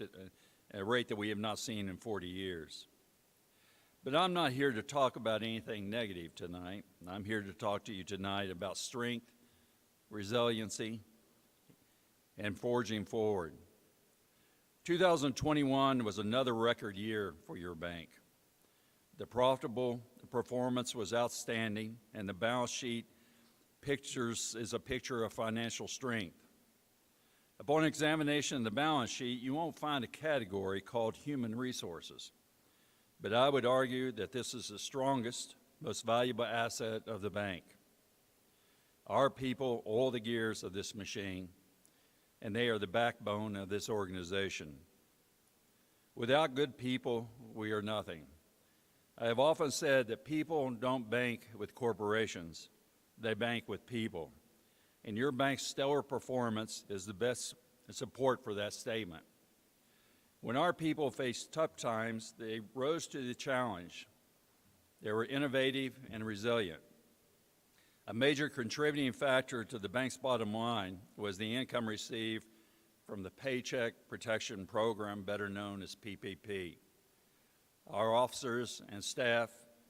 at a rate that we have not seen in 40 years. But I'm not here to talk about anything negative tonight. I'm here to talk to you tonight about strength, resiliency, and forging forward. 2021 was another record year for your bank. The profitable performance was outstanding, and the balance sheet is a picture of financial strength. Upon examination of the balance sheet, you won't find a category called human resources. But I would argue that this is the strongest, most valuable asset of the bank. Our people oil the gears of this machine, and they are the backbone of this organization. Without good people, we are nothing. I have often said that people don't bank with corporations, they bank with people. And your bank's stellar performance is the best support for that statement. When our people faced tough times, they rose to the challenge. They were innovative and resilient. A major contributing factor to the bank's bottom line was the income received from the Paycheck Protection Program, better known as PPP. Our officers and staff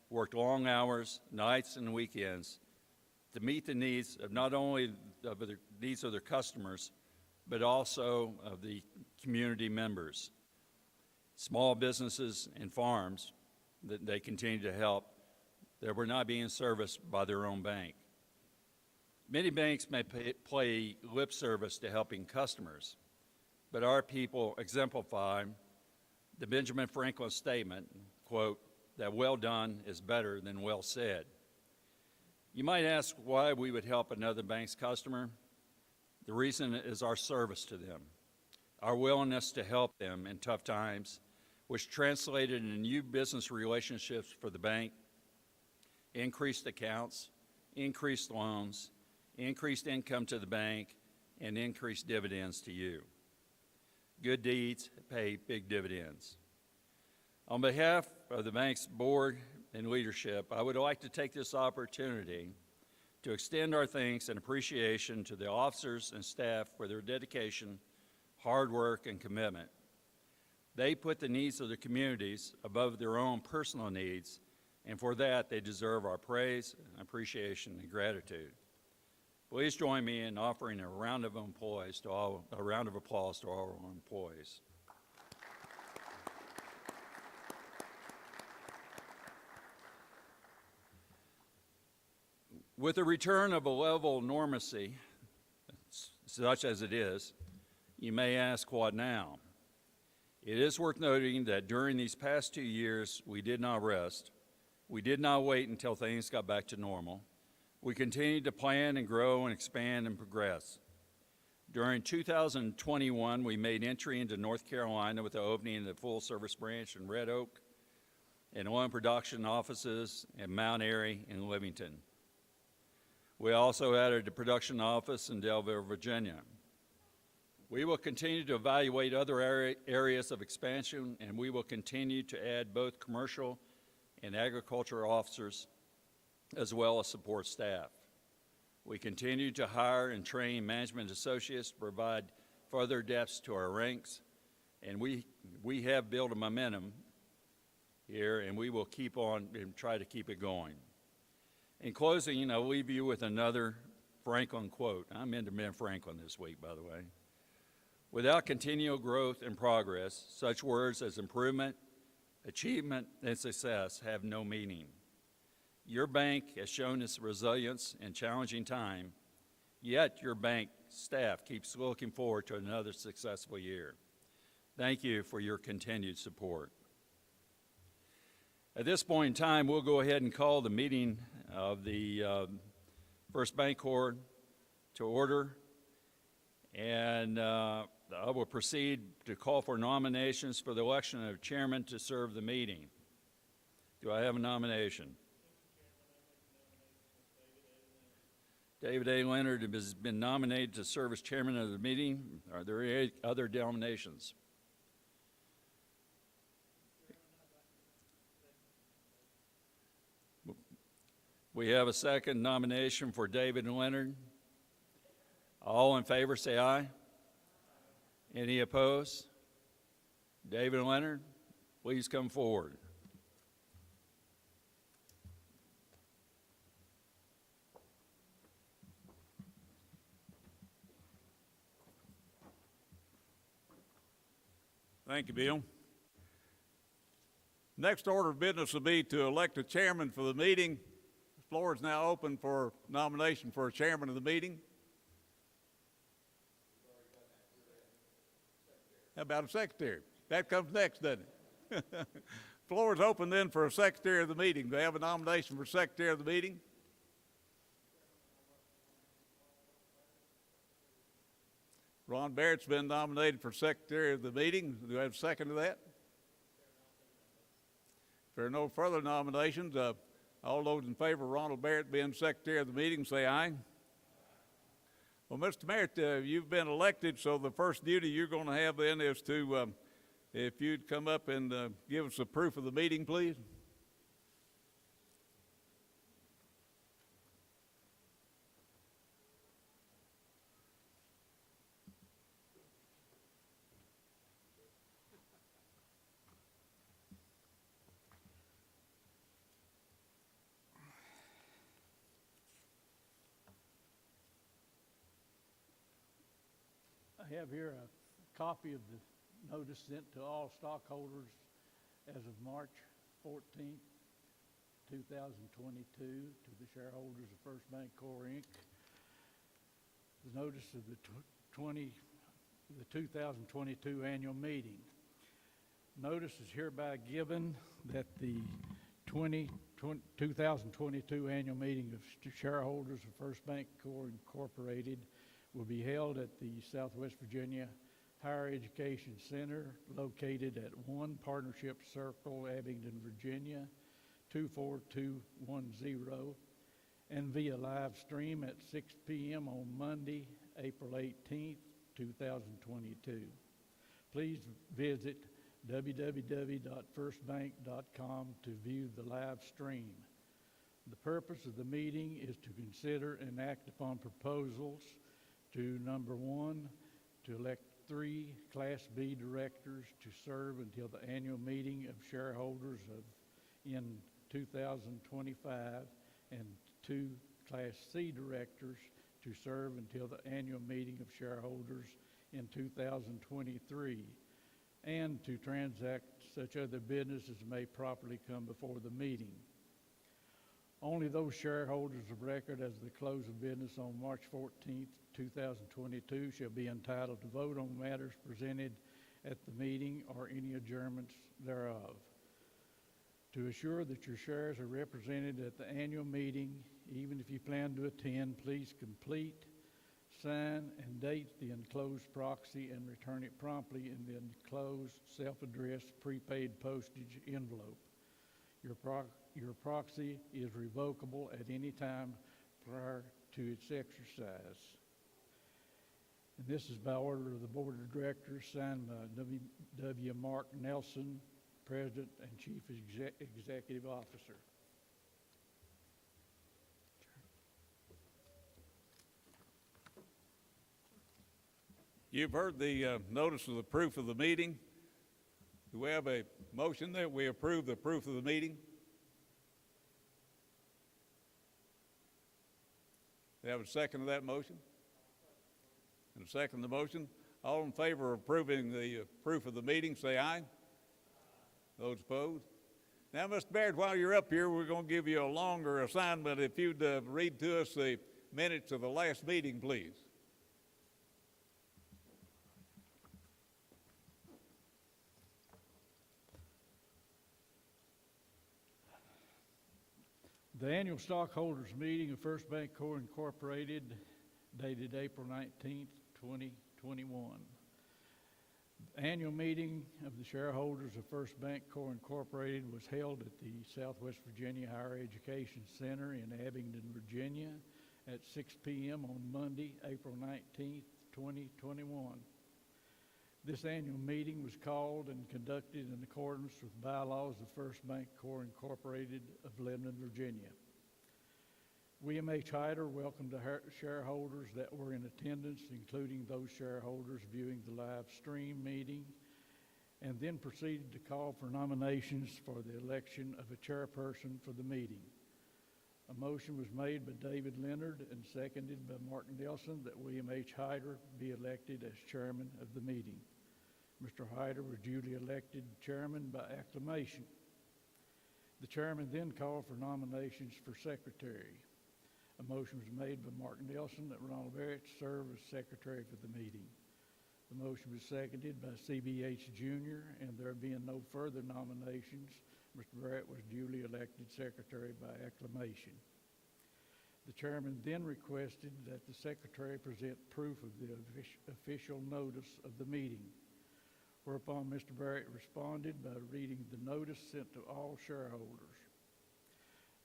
worked long hours, nights and weekends to meet the needs of not only the needs of their customers, but also of the community members. Small businesses and farms that they continue to help that were not being serviced by their own bank. Many banks may play lip service to helping customers, but our people exemplify the Benjamin Franklin statement, quote, that well done is better than well said. You might ask why we would help another bank's customer. The reason is our service to them, our willingness to help them in tough times, which translated into new business relationships for the bank, increased accounts, increased loans, increased income to the bank, and increased dividends to you. Good deeds pay big dividends. On behalf of the bank's board and leadership, I would like to take this opportunity to extend our thanks and appreciation to the officers and staff for their dedication, hard work, and commitment. They put the needs of their communities above their own personal needs, and for that, they deserve our praise, appreciation, and gratitude. Please join me in offering a round of applause to all our employees. With the return of a level of normalcy, such as it is, you may ask, what now? It is worth noting that during these past 2 years, we did not rest. We did not wait until things got back to normal. We continued to plan and grow and expand and progress. During 2021, we made entry into North Carolina with the opening of the full-service branch in Red Oak and loan production offices in Mount Airy and Livingston. We also added a production office in Delaware, Virginia. We will continue to evaluate other areas of expansion, and we will continue to add both commercial and agricultural officers as well as support staff. We continue to hire and train management associates to provide further depth to our ranks, and we have built a momentum here, and we will keep on and try to keep it going. In closing, I'll leave you with another Franklin quote. I'm into Ben Franklin this week, by the way. Without continual growth and progress, such words as improvement, achievement, and success have no meaning. Your bank has shown its resilience in challenging time, yet your bank staff keeps looking forward to another successful year. Thank you for your continued support. At this point in time, we'll go ahead and call the meeting of the First Bancorp to order, and I will proceed to call for nominations for the election of chairman to serve the meeting. Do I have a nomination? David A. Leonard has been nominated to serve as chairman of the meeting. Are there any other nominations? We have a second nomination for David Leonard. All in favor say aye. Any opposed? David Leonard, please come forward. Thank you, Bill. Next order of business will be to elect a chairman for the meeting. The floor is now open for nomination for a chairman of the meeting. How about a secretary? That comes next, doesn't it? Floor is open then for a secretary of the meeting. Do I have a nomination for secretary of the meeting? Ron Barrett's been nominated for secretary of the meeting. Do I have a second to that? If there are no further nominations, all those in favor of Ronald Barrett being secretary of the meeting, say aye. Well, Mr. Barrett, you've been elected, so the first duty you're going to have then is to, if you'd come up and give us a proof of the meeting, please. I have here a copy of the notice sent to all stockholders as of March 14th, 2022 to the shareholders of First Bancorp, Inc. The notice of the 2022 annual meeting. Notice is hereby given that the 2022 annual meeting of shareholders of First Bancorp, Incorporated will be held at the Southwest Virginia Higher Education Center located at 1 Partnership Circle, Abingdon, Virginia, 24210, and via live stream at 6 p.m. on Monday, April 18th, 2022. Please visit www.firstbank.com to view the live stream. The purpose of the meeting is to consider and act upon proposals to, number 1, to elect 3 Class B directors to serve until the annual meeting of shareholders in 2025, and 2 Class C directors to serve until the annual meeting of shareholders in 2023, and to transact such other business as may properly come before the meeting. Only those shareholders of record as of the close of business on March 14th, 2022 shall be entitled to vote on matters presented at the meeting or any adjournments thereof. To assure that your shares are represented at the annual meeting, even if you plan to attend, please complete, sign, and date the enclosed proxy and return it promptly in the enclosed self-addressed prepaid postage envelope. Your proxy is revocable at any time prior to its exercise. And this is by order of the Board of Directors, signed by W. Mark Nelson, President and Chief Executive Officer. You've heard the notice of the proof of the meeting. Do we have a motion that we approve the proof of the meeting? Do we have a second to that motion? And a second to the motion. All in favor of approving the proof of the meeting, say aye. Those opposed? Now, Mr. Baird, while you're up here, we're going to give you a longer assignment. If you'd read to us the minutes of the last meeting, please. The annual stockholders meeting of First Bancorp, Incorporated, dated April 19th, 2021. The annual meeting of the shareholders of First Bancorp, Incorporated was held at the Southwest Virginia Higher Education Center in Abingdon, Virginia at 6 p.m. on Monday, April 19th, 2021. This annual meeting was called and conducted in accordance with bylaws of First Bancorp, Incorporated of Lebanon, Virginia. William H. Hyder welcomed the shareholders that were in attendance, including those shareholders viewing the live stream meeting, and then proceeded to call for nominations for the election of a chairperson for the meeting. A motion was made by David Leonard and seconded by Mark Nelson that William H. Hyder be elected as chairman of the meeting. Mr. Hyder was duly elected chairman by acclamation. The chairman then called for nominations for secretary. A motion was made by Mark Nelson that Ronald Barrett serve as secretary for the meeting. The motion was seconded by CBH Jr., and there being no further nominations, Mr. Barrett was duly elected secretary by acclamation. The chairman then requested that the secretary present proof of the official notice of the meeting, whereupon Mr. Barrett responded by reading the notice sent to all shareholders.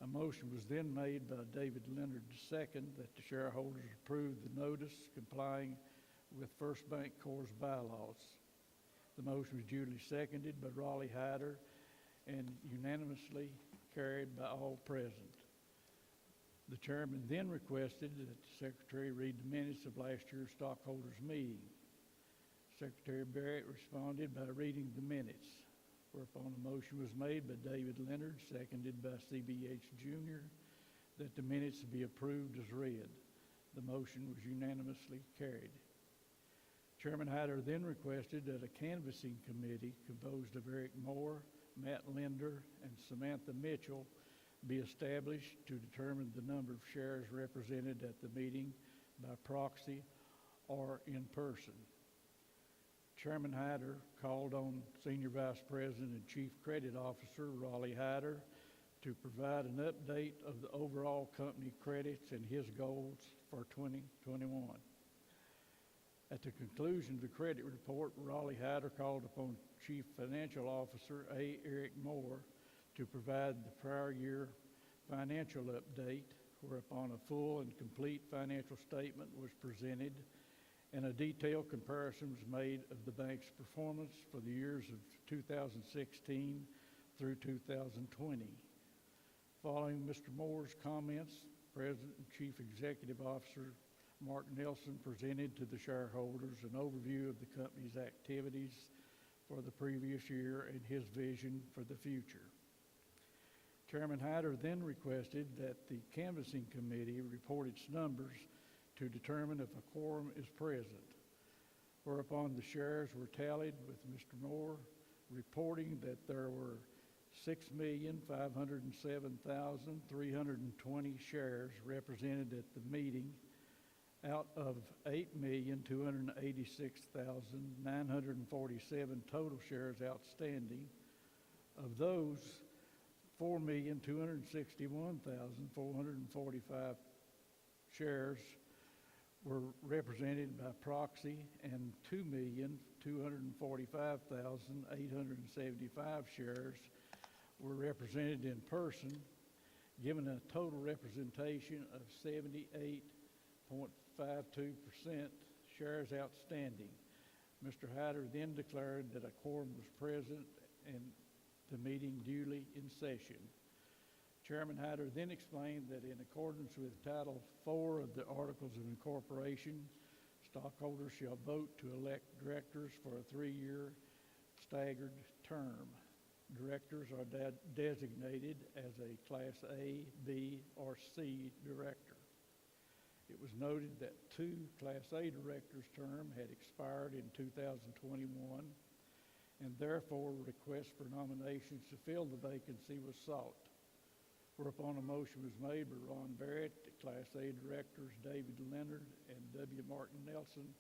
A motion was then made by David Leonard II that the shareholders approve the notice complying with First Bank Corp's bylaws. The motion was duly seconded by Raleigh Hyder and unanimously carried by all present. The chairman then requested that the secretary read the minutes of last year's stockholders meeting. Secretary Barrett responded by reading the minutes, whereupon a motion was made by David Leonard, seconded by CBH Jr., that the minutes be approved as read. The motion was unanimously carried. Chairman Hyder then requested that a canvassing committee composed of Eric Moore, Matt Linder, and Samantha Mitchell be established to determine the number of shares represented at the meeting by proxy or in person. Chairman Hyder called on Senior Vice President and Chief Credit Officer Raleigh Hyder to provide an update of the overall company credits and his goals for 2021. At the conclusion of the credit report, Raleigh Hyder called upon Chief Financial Officer A. Eric Moore to provide the prior year financial update, whereupon a full and complete financial statement was presented and a detailed comparison was made of the bank's performance for the years of 2016 through 2020. Following Mr. Moore's comments, President and Chief Executive Officer Mark Nelson presented to the shareholders an overview of the company's activities for the previous year and his vision for the future. Chairman Hyder then requested that the canvassing committee report its numbers to determine if a quorum is present, whereupon the shares were tallied with Mr. Moore reporting that there were 6,507,320 shares represented at the meeting out of 8,286,947 total shares outstanding. Of those, 4,261,445 shares were represented by proxy and 2,245,875 shares were represented in person, giving a total representation of 78.52% shares outstanding. Mr. Hyder then declared that a quorum was present and the meeting duly in session. Chairman Hyder then explained that in accordance with Title IV of the Articles of Incorporation, stockholders shall vote to elect directors for a 3-year staggered term. Directors are designated as a Class A, B, or C director. It was noted that 2 Class A directors' term had expired in 2021, and therefore a request for nominations to fill the vacancy was sought. Whereupon a motion was made by Ron Barrett that Class A directors David Leonard and W. Martin Nelson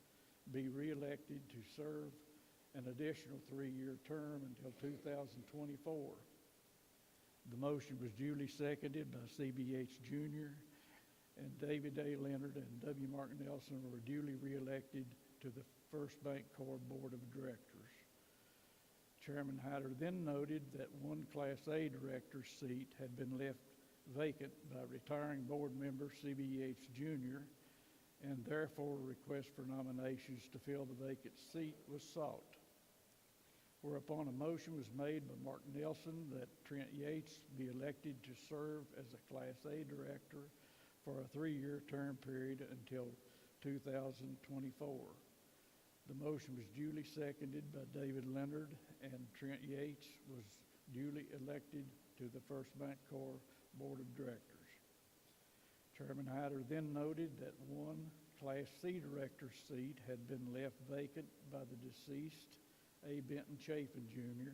be reelected to serve an additional 3-year term until 2024. The motion was duly seconded by CBH Jr., and David A. Leonard and W. Martin Nelson were duly reelected to the First Bank Corp Board of Directors. Chairman Hyder then noted that 1 Class A director's seat had been left vacant by retiring board member CBH Jr., and therefore a request for nominations to fill the vacant seat was sought. Whereupon a motion was made by Mark Nelson that Trent Yates be elected to serve as a Class A director for a 3-year term period until 2024. The motion was duly seconded by David Leonard, and Trent Yates was duly elected to the First Bancorp Board of Directors. Chairman Hyder then noted that one Class C director's seat had been left vacant by the deceased A. Benton Chafin Jr.,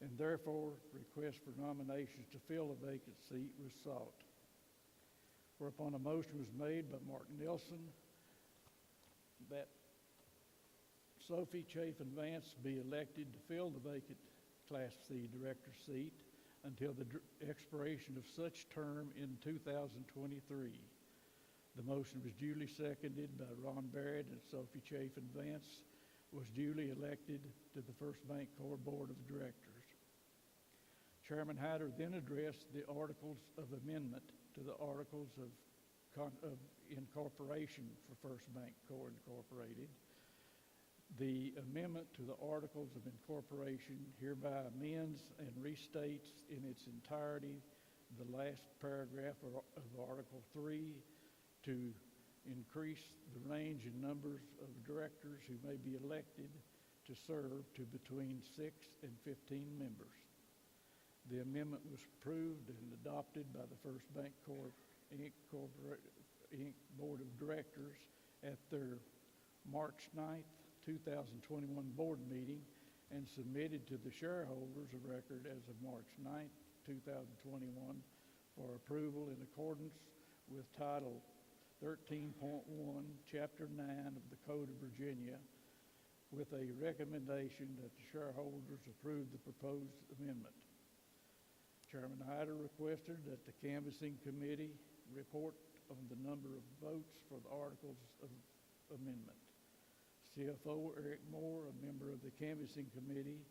and therefore request for nominations to fill a vacant seat was sought. Whereupon a motion was made by Mark Nelson that Sophie Chafin Vance be elected to fill the vacant Class C director seat until the expiration of such term in 2023. The motion was duly seconded by Ron Barrett, and Sophie Chafin Vance was duly elected to the First Bancorp Board of Directors. Chairman Hyder then addressed the articles of amendment to the Articles of Incorporation for First Bancorp Incorporated. The amendment to the Articles of Incorporation hereby amends and restates in its entirety the last paragraph of Article 3 to increase the range and numbers of directors who may be elected to serve to between 6 and 15 members. The amendment was approved and adopted by the First Bancorp Inc. Board of Directors at their March 9th, 2021 board meeting and submitted to the shareholders of record as of March 9th, 2021 for approval in accordance with Title 13.1, Chapter 9 of the Code of Virginia, with a recommendation that the shareholders approve the proposed amendment. Chairman Hyder requested that the canvassing committee report on the number of votes for the articles of amendment. CFO Eric Moore, a member of the canvassing committee,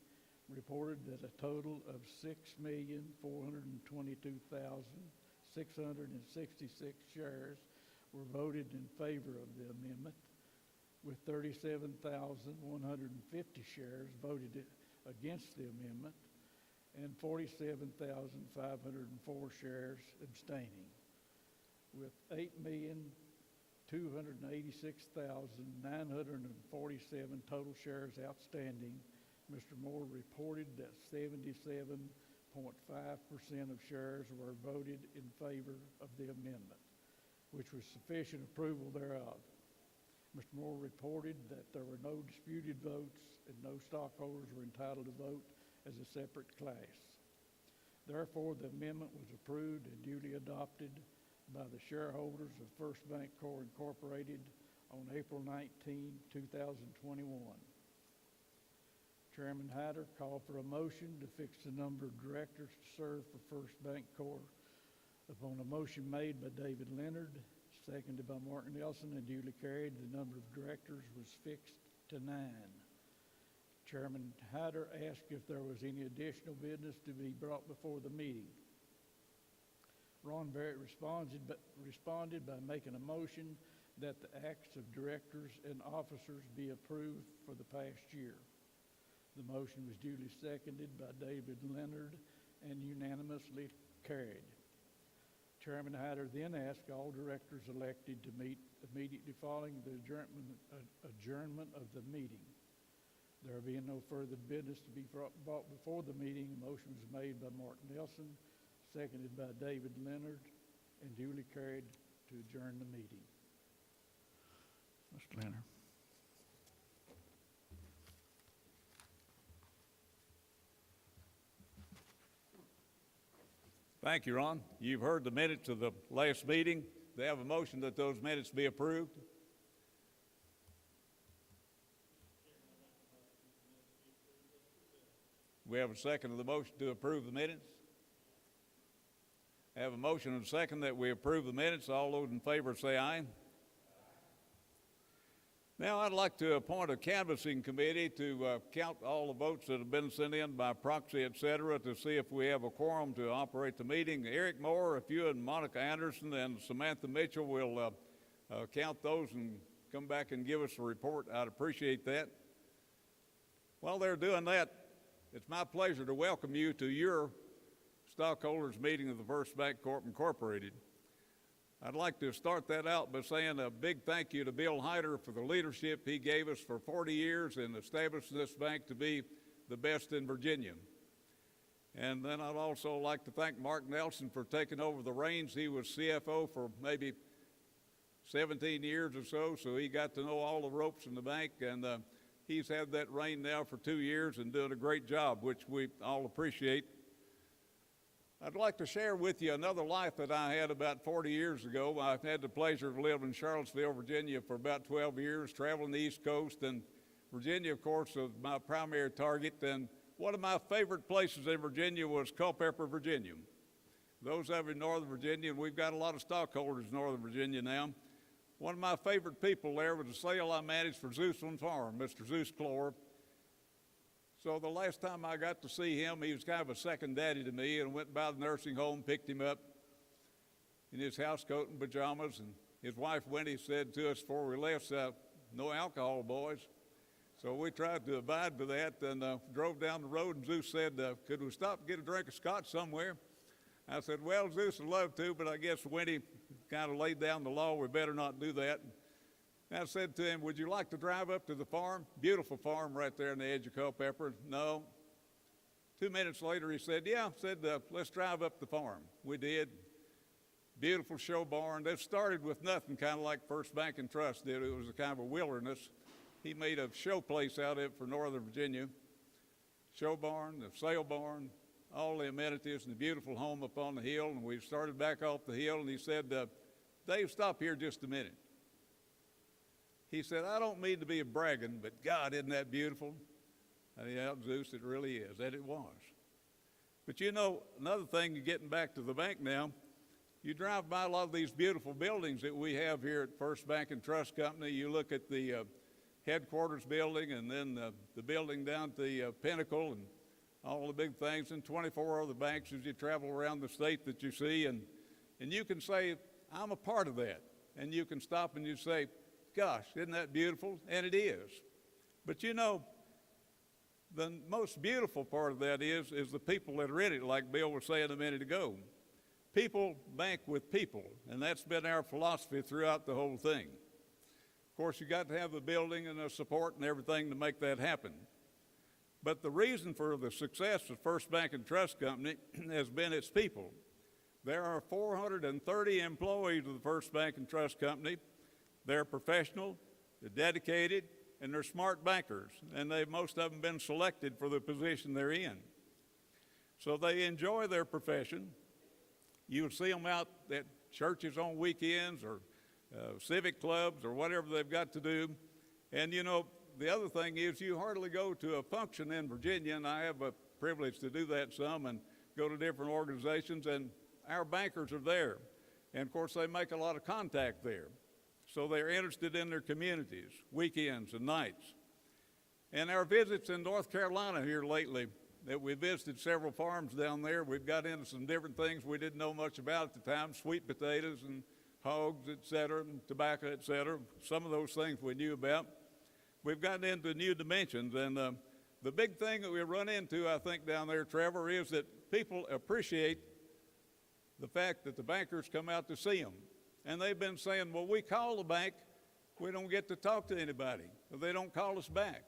reported that a total of 6,422,666 shares were voted in favor of the amendment, with 37,150 shares voted against the amendment, and 47,504 shares abstaining. With 8,286,947 total shares outstanding, Mr. Moore reported that 77.5% of shares were voted in favor of the amendment, which was sufficient approval thereof. Mr. Moore reported that there were no disputed votes and no stockholders were entitled to vote as a separate class. Therefore, the amendment was approved and duly adopted by the shareholders of First Bancorp Incorporated on April 19, 2021. Chairman Hyder called for a motion to fix the number of directors to serve for First Bancorp. Upon a motion made by David Leonard, seconded by Mark Nelson, and duly carried, the number of directors was fixed to 9. Chairman Hyder asked if there was any additional business to be brought before the meeting. Ron Barrett responded by making a motion that the acts of directors and officers be approved for the past year. The motion was duly seconded by David Leonard and unanimously carried. Chairman Hyder then asked all directors elected to meet immediately following the adjournment of the meeting. There being no further business to be brought before the meeting, a motion was made by Mark Nelson, seconded by David Leonard, and duly carried to adjourn the meeting. Mr. Leonard. Thank you, Ron. You've heard the minutes of the last meeting. They have a motion that those minutes be approved. We have a second of the motion to approve the minutes. I have a motion and a second that we approve the minutes. All those in favor say aye. Now I'd like to appoint a canvassing committee to count all the votes that have been sent in by proxy, et cetera, to see if we have a quorum to operate the meeting. Eric Moore, if you and Monica Anderson and Samantha Mitchell will count those and come back and give us a report, I'd appreciate that. While they're doing that, it's my pleasure to welcome you to your stockholders meeting of the First Bancorp Incorporated. I'd like to start that out by saying a big thank you to Bill Hyder for the leadership he gave us for 40 years in establishing this bank to be the best in Virginia. And then I'd also like to thank Mark Nelson for taking over the reins. He was CFO for maybe 17 years or so he got to know all the ropes in the bank, and he's had that reign now for 2 years and doing a great job, which we all appreciate. I'd like to share with you another life that I had about 40 years ago. I've had the pleasure of living in Charlottesville, Virginia for about 12 years, traveling the East Coast, and Virginia, of course, was my primary target. And one of my favorite places in Virginia was Culpeper, Virginia. Those of you in Northern Virginia, and we've got a lot of stockholders in Northern Virginia now. One of my favorite people there was a sale I managed for Zeusland Farm, Mr. Zeus Clore. So the last time I got to see him, he was kind of a second daddy to me, and went by the nursing home, picked him up in his house coat and pajamas, and his wife Wendy said to us before we left, no alcohol, boys. So we tried to abide by that, and drove down the road, and Zeus said, could we stop and get a drink of scotch somewhere? I said, well, Zeus would love to, but I guess Wendy kind of laid down the law, we better not do that. And I said to him, would you like to drive up to the farm? Beautiful farm right there on the edge of Culpeper. No. 2 minutes later, he said, yeah. I said, let's drive up the farm. We did. Beautiful show barn. That started with nothing, kind of like First Bank and Trust did. It was a kind of a wilderness. He made a show place out of it for Northern Virginia. Show barn, the sale barn, all the amenities, and the beautiful home up on the hill. And we started back off the hill, and he said, Dave, stop here just a minute. He said, I don't mean to be bragging, but God, isn't that beautiful? Yeah, Zeus, it really is. That it was. But you know, another thing, getting back to the bank now, you drive by a lot of these beautiful buildings that we have here at First Bank and Trust Company. You look at the headquarters building, and then the building down at the Pinnacle, and all the big things, and 24 other banks as you travel around the state that you see. And you can say, I'm a part of that. And you can stop and you say, gosh, isn't that beautiful? And it is. But you know, the most beautiful part of that is the people that are in it, like Bill was saying a minute ago. People bank with people, and that's been our philosophy throughout the whole thing. Of course, you got to have the building and the support and everything to make that happen. But the reason for the success of First Bank and Trust Company has been its people. There are 430 employees of the First Bank and Trust Company. They're professional, they're dedicated, and they're smart bankers, and most of them been selected for the position they're in. So they enjoy their profession. You'll see them out at churches on weekends or civic clubs or whatever they've got to do. And you know, the other thing is you hardly go to a function in Virginia, and I have a privilege to do that some and go to different organizations, and our bankers are there. And of course, they make a lot of contact there. So they're interested in their communities, weekends and nights. And our visits in North Carolina here lately, that we visited several farms down there, we've got into some different things we didn't know much about at the time, sweet potatoes and hogs, et cetera, and tobacco, et cetera. Some of those things we knew about. We've gotten into new dimensions, and the big thing that we run into, I think, down there, Trevor, is that people appreciate the fact that the bankers come out to see them. And they've been saying, well, we call the bank, we don't get to talk to anybody. They don't call us back.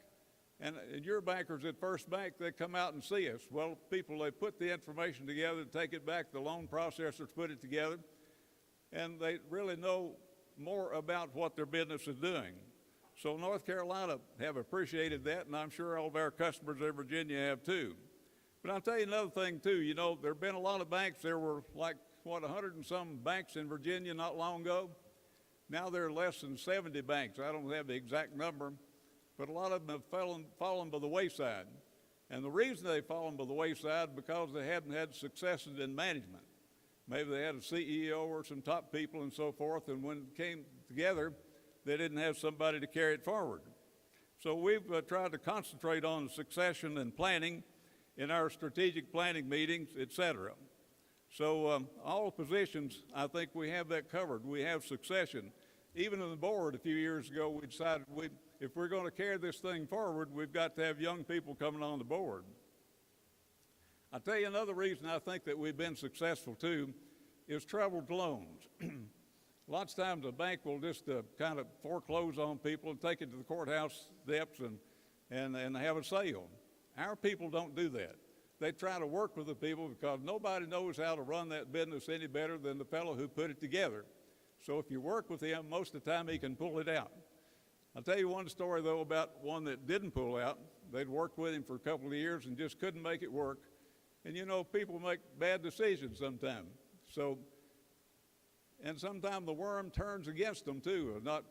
And your bankers at First Bank, they come out and see us. Well, people, they put the information together, take it back, the loan processors put it together, and they really know more about what their business is doing. So North Carolina have appreciated that, and I'm sure all of our customers in Virginia have too. But I'll tell you another thing too, you know, there have been a lot of banks. There were like, 100 and some banks in Virginia not long ago. Now there are less than 70 banks. I don't have the exact number, but a lot of them have fallen by the wayside. And the reason they've fallen by the wayside because they hadn't had successes in management. Maybe they had a CEO or some top people and so forth, and when it came together, they didn't have somebody to carry it forward. So we've tried to concentrate on succession and planning in our strategic planning meetings, et cetera. So all positions, I think we have that covered. We have succession. Even on the board a few years ago, we decided if we're going to carry this thing forward, we've got to have young people coming on the board. I'll tell you another reason I think that we've been successful too is troubled loans. Lots of times a bank will just kind of foreclose on people and take it to the courthouse steps and have a sale. Our people don't do that. They try to work with the people because nobody knows how to run that business any better than the fellow who put it together. So if you work with him, most of the time he can pull it out. I'll tell you one story, though, about one that didn't pull out. They'd worked with him for a couple of years and just couldn't make it work. And you know, people make bad decisions sometimes. And sometimes the worm turns against them too, not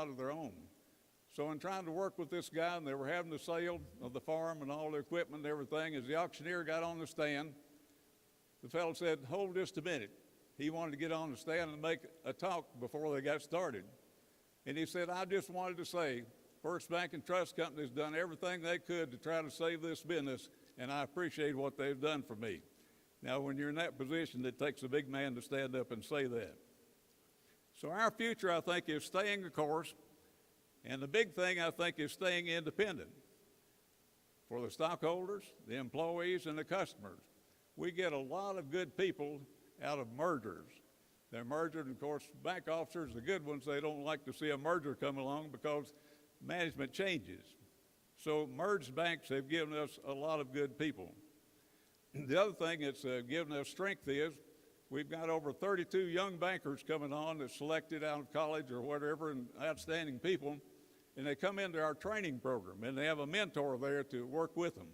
of their own. So in trying to work with this guy, and they were having the sale of the farm and all the equipment and everything, as the auctioneer got on the stand, the fellow said, "Hold just a minute." He wanted to get on the stand and make a talk before they got started. And he said, "I just wanted to say, First Bank and Trust Company has done everything they could to try to save this business, and I appreciate what they've done for me." Now, when you're in that position, it takes a big man to stand up and say that. So our future, I think, is staying the course, and the big thing, I think, is staying independent. For the stockholders, the employees, and the customers, we get a lot of good people out of mergers. They're merged, and of course, bank officers, the good ones, they don't like to see a merger come along because management changes. So merged banks have given us a lot of good people. The other thing that's given us strength is we've got over 32 young bankers coming on that's selected out of college or whatever, and outstanding people, and they come into our training program, and they have a mentor there to work with them.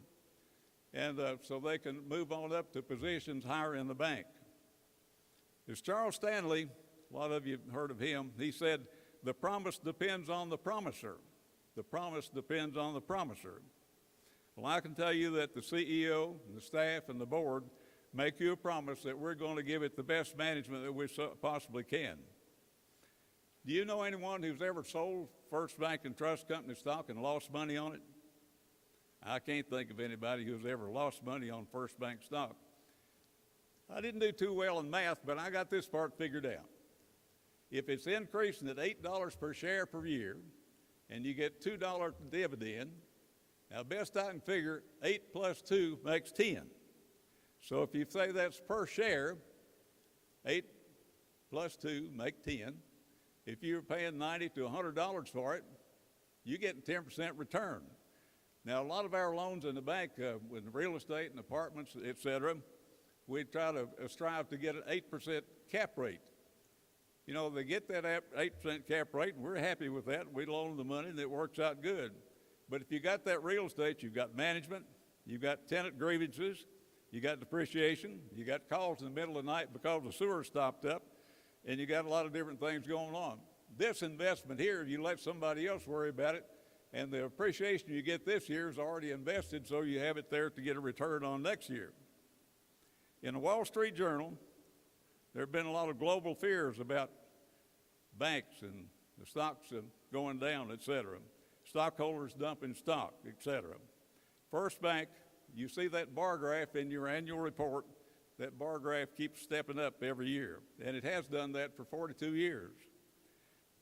And so they can move on up to positions higher in the bank. As Charles Stanley, a lot of you have heard of him, he said, "The promise depends on the promiser. The promise depends on the promiser." Well, I can tell you that the CEO, and the staff, and the board make you a promise that we're going to give it the best management that we possibly can. Do you know anyone who's ever sold First Bank and Trust Company stock and lost money on it? I can't think of anybody who's ever lost money on First Bank stock. I didn't do too well in math, but I got this part figured out. If it's increasing at $8 per share per year, and you get $2 dividend, now best I can figure, 8 plus 2 makes 10. So if you say that's per share, 8 plus 2 make 10. If you're paying $90 to $100 for it, you get 10% return. Now, a lot of our loans in the bank, with real estate and apartments, et cetera, we try to strive to get an 8% cap rate. You know, they get that 8% cap rate, and we're happy with that. We loan the money, and it works out good. But if you got that real estate, you've got management, you've got tenant grievances, you got depreciation, you got calls in the middle of the night because the sewer stopped up, and you got a lot of different things going on. This investment here, you let somebody else worry about it, and the appreciation you get this year is already invested, so you have it there to get a return on next year. In the Wall Street Journal, there have been a lot of global fears about banks and the stocks going down, et cetera. Stockholders dumping stock, et cetera. First Bank, you see that bar graph in your annual report. That bar graph keeps stepping up every year, and it has done that for 42 years.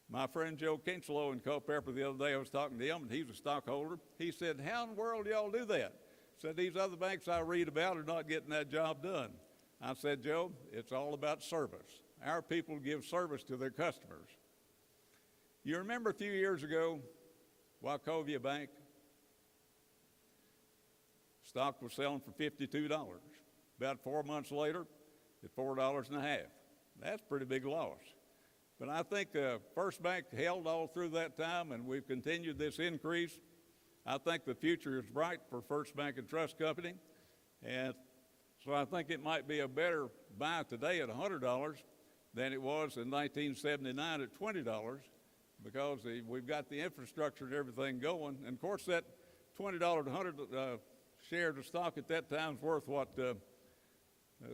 My friend Joe Kinslow in Culpeper the other day, I was talking to him, and he's a stockholder. He said, "How in the world do y'all do that?" Said, "These other banks I read about are not getting that job done." I said, "Joe, it's all about service. Our people give service to their customers." You remember a few years ago, Wachovia Bank? Stock was selling for $52. About 4 months later, at $4.50. That's a pretty big loss. But I think First Bank held all through that time, and we've continued this increase. I think the future is bright for First Bank and Trust Company, and so I think it might be a better buy today at $100 than it was in 1979 at $20, because we've got the infrastructure and everything going. And of course, that $20 to $100 shares of stock at that time is worth what,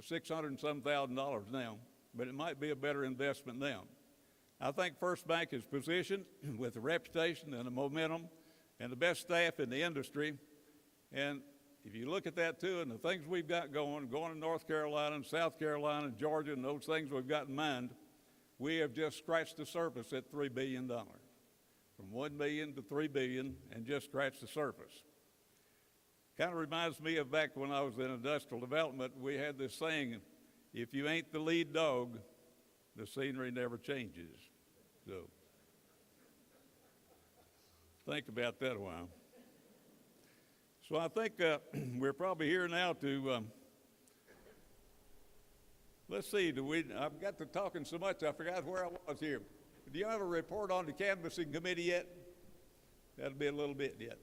$600 and some thousand now, but it might be a better investment now. I think First Bank is positioned with a reputation and a momentum and the best staff in the industry. And if you look at that too, and the things we've got going to North Carolina and South Carolina and Georgia and those things we've got in mind, we have just scratched the surface at $3 billion. From $1 billion to $3 billion, and just scratched the surface. Kind of reminds me of back when I was in industrial development, we had this saying, if you ain't the lead dog, the scenery never changes. So think about that a while. So I think we're probably here now to, let's see, I've got to talking so much I forgot where I was here. Do you have a report on the canvassing committee yet? That'll be a little bit yet.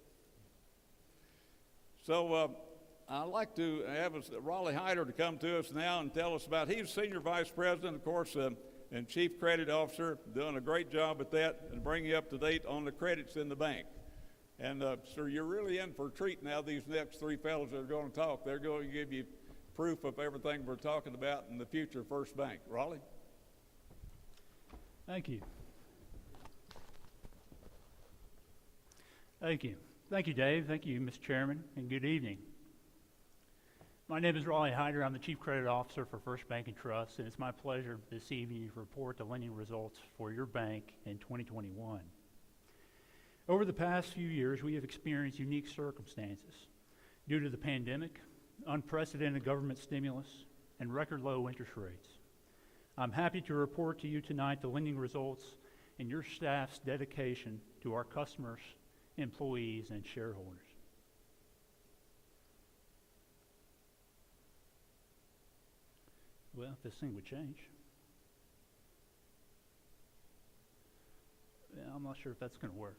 So I'd like to have Raleigh Hyder to come to us now and tell us about, he's Senior Vice President, of course, and Chief Credit Officer, doing a great job at that and bringing you up to date on the credits in the bank. And sir, you're really in for a treat now, these next three fellows that are going to talk. They're going to give you proof of everything we're talking about in the future of First Bank. Raleigh? Thank you. Thank you. Thank you, Dave. Thank you, Mr. Chairman, and good evening. My name is Raleigh Hyder. I'm the Chief Credit Officer for First Bank and Trust, and it's my pleasure this evening to report the lending results for your bank in 2021. Over the past few years, we have experienced unique circumstances due to the pandemic, unprecedented government stimulus, and record low interest rates. I'm happy to report to you tonight the lending results and your staff's dedication to our customers, employees, and shareholders. Well, if this thing would change. Yeah, I'm not sure if that's going to work.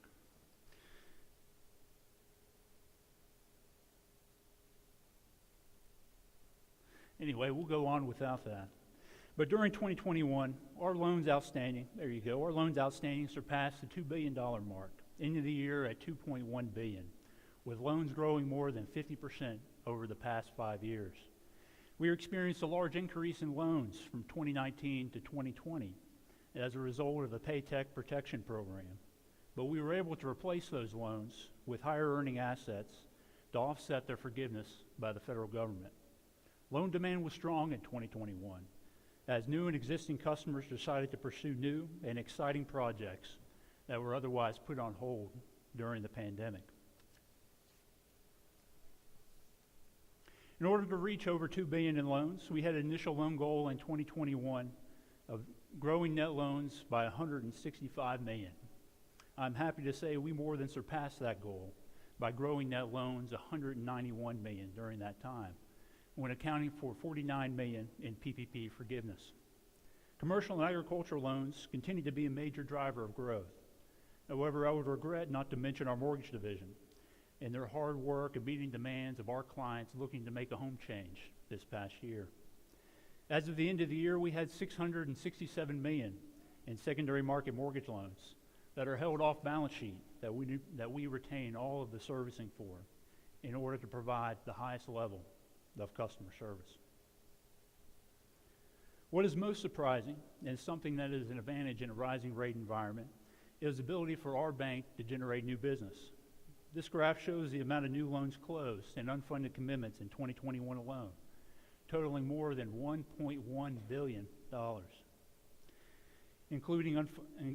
Anyway, we'll go on without that. But during 2021, our loans outstanding, there you go, our loans outstanding surpassed the $2 billion mark, ending the year at $2.1 billion, with loans growing more than 50% over the past 5 years. We experienced a large increase in loans from 2019 to 2020 as a result of the Paycheck Protection Program, but we were able to replace those loans with higher earning assets to offset their forgiveness by the federal government. Loan demand was strong in 2021 as new and existing customers decided to pursue new and exciting projects that were otherwise put on hold during the pandemic. In order to reach over $2 billion in loans, we had an initial loan goal in 2021 of growing net loans by $165 million. I'm happy to say we more than surpassed that goal by growing net loans $191 million during that time, when accounting for $49 million in PPP forgiveness. Commercial and agricultural loans continue to be a major driver of growth. However, I would regret not to mention our mortgage division and their hard work in meeting demands of our clients looking to make a home change this past year. As of the end of the year, we had $667 million in secondary market mortgage loans that are held off balance sheet that we retain all of the servicing for in order to provide the highest level of customer service. What is most surprising, and something that is an advantage in a rising rate environment, is the ability for our bank to generate new business. This graph shows the amount of new loans closed and unfunded commitments in 2021 alone, totaling more than $1.1 billion,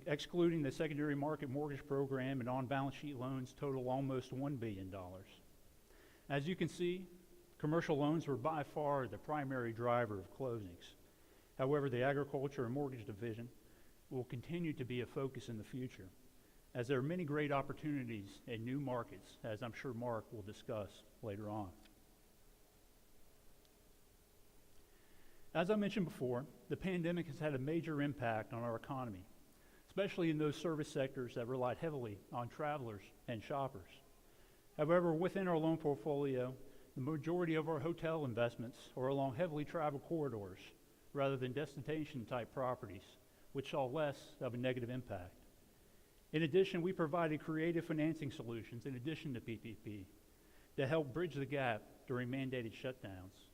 excluding the secondary market mortgage program, and on-balance sheet loans total almost $1 billion. As you can see, commercial loans were by far the primary driver of closings. However, the agriculture and mortgage division will continue to be a focus in the future, as there are many great opportunities in new markets, as I'm sure Mark will discuss later on. As I mentioned before, the pandemic has had a major impact on our economy, especially in those service sectors that relied heavily on travelers and shoppers. However, within our loan portfolio, the majority of our hotel investments are along heavily traveled corridors rather than destination-type properties, which saw less of a negative impact. In addition, we provided creative financing solutions in addition to PPP to help bridge the gap during mandated shutdowns,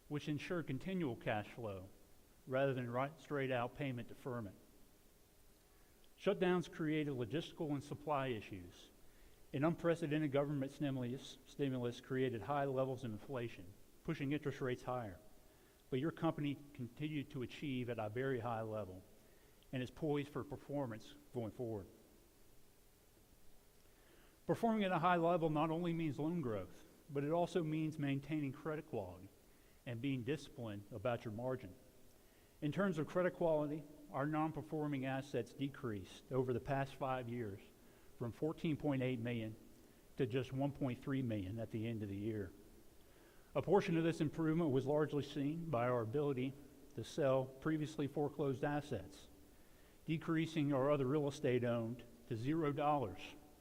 which ensured continual cash flow rather than straight-out payment deferment. Shutdowns created logistical and supply issues. An unprecedented government stimulus created high levels of inflation, pushing interest rates higher. But your company continued to achieve at a very high level and is poised for performance going forward. Performing at a high level not only means loan growth, but it also means maintaining credit quality and being disciplined about your margin. In terms of credit quality, our non-performing assets decreased over the past 5 years from $14.8 million to just $1.3 million at the end of the year. A portion of this improvement was largely seen by our ability to sell previously foreclosed assets, decreasing our other real estate owned to $0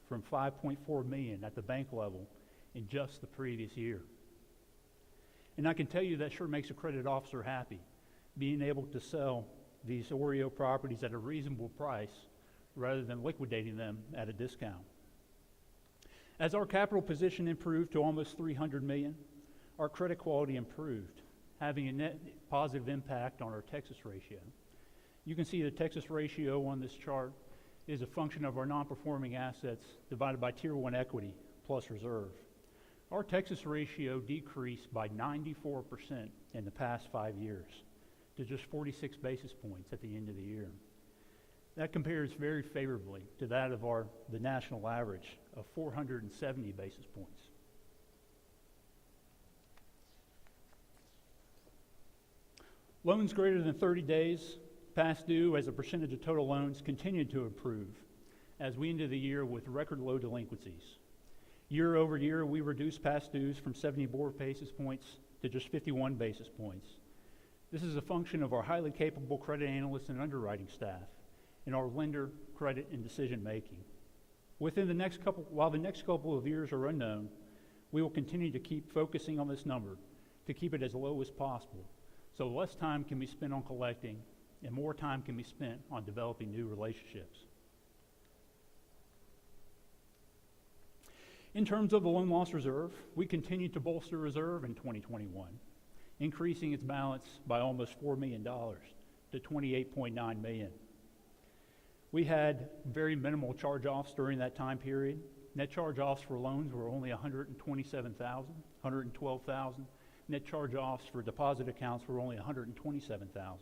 from $5.4 million at the bank level in just the previous year. And I can tell you that sure makes a credit officer happy, being able to sell these OREO properties at a reasonable price rather than liquidating them at a discount. As our capital position improved to almost $300 million, our credit quality improved, having a net positive impact on our Texas ratio. You can see the Texas ratio on this chart is a function of our non-performing assets divided by Tier 1 equity plus reserve. Our Texas ratio decreased by 94% in the past 5 years to just 46 basis points at the end of the year. That compares very favorably to that of the national average of 470 basis points. Loans greater than 30 days past due as a percentage of total loans continued to improve as we ended the year with record low delinquencies. Year over year, we reduced past dues from 74 basis points to just 51 basis points. This is a function of our highly capable credit analysts and underwriting staff and our lender credit and decision making. While the next couple of years are unknown, we will continue to keep focusing on this number to keep it as low as possible, so less time can be spent on collecting and more time can be spent on developing new relationships. In terms of the loan loss reserve, we continued to bolster reserve in 2021, increasing its balance by almost $4 million to $28.9 million. We had very minimal charge-offs during that time period. Net charge-offs for loans were only $127,000, $112,000. Net charge-offs for deposit accounts were only $127,000.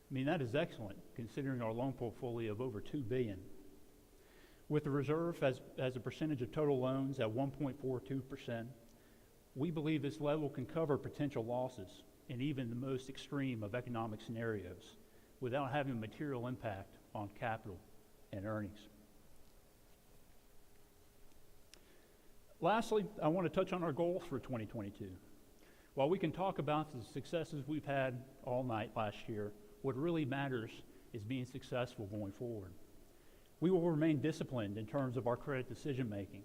I mean, that is excellent considering our loan portfolio of over $2 billion. With the reserve as a percentage of total loans at 1.42%, we believe this level can cover potential losses in even the most extreme of economic scenarios without having a material impact on capital and earnings. Lastly, I want to touch on our goals for 2022. While we can talk about the successes we've had all night last year, what really matters is being successful going forward. We will remain disciplined in terms of our credit decision making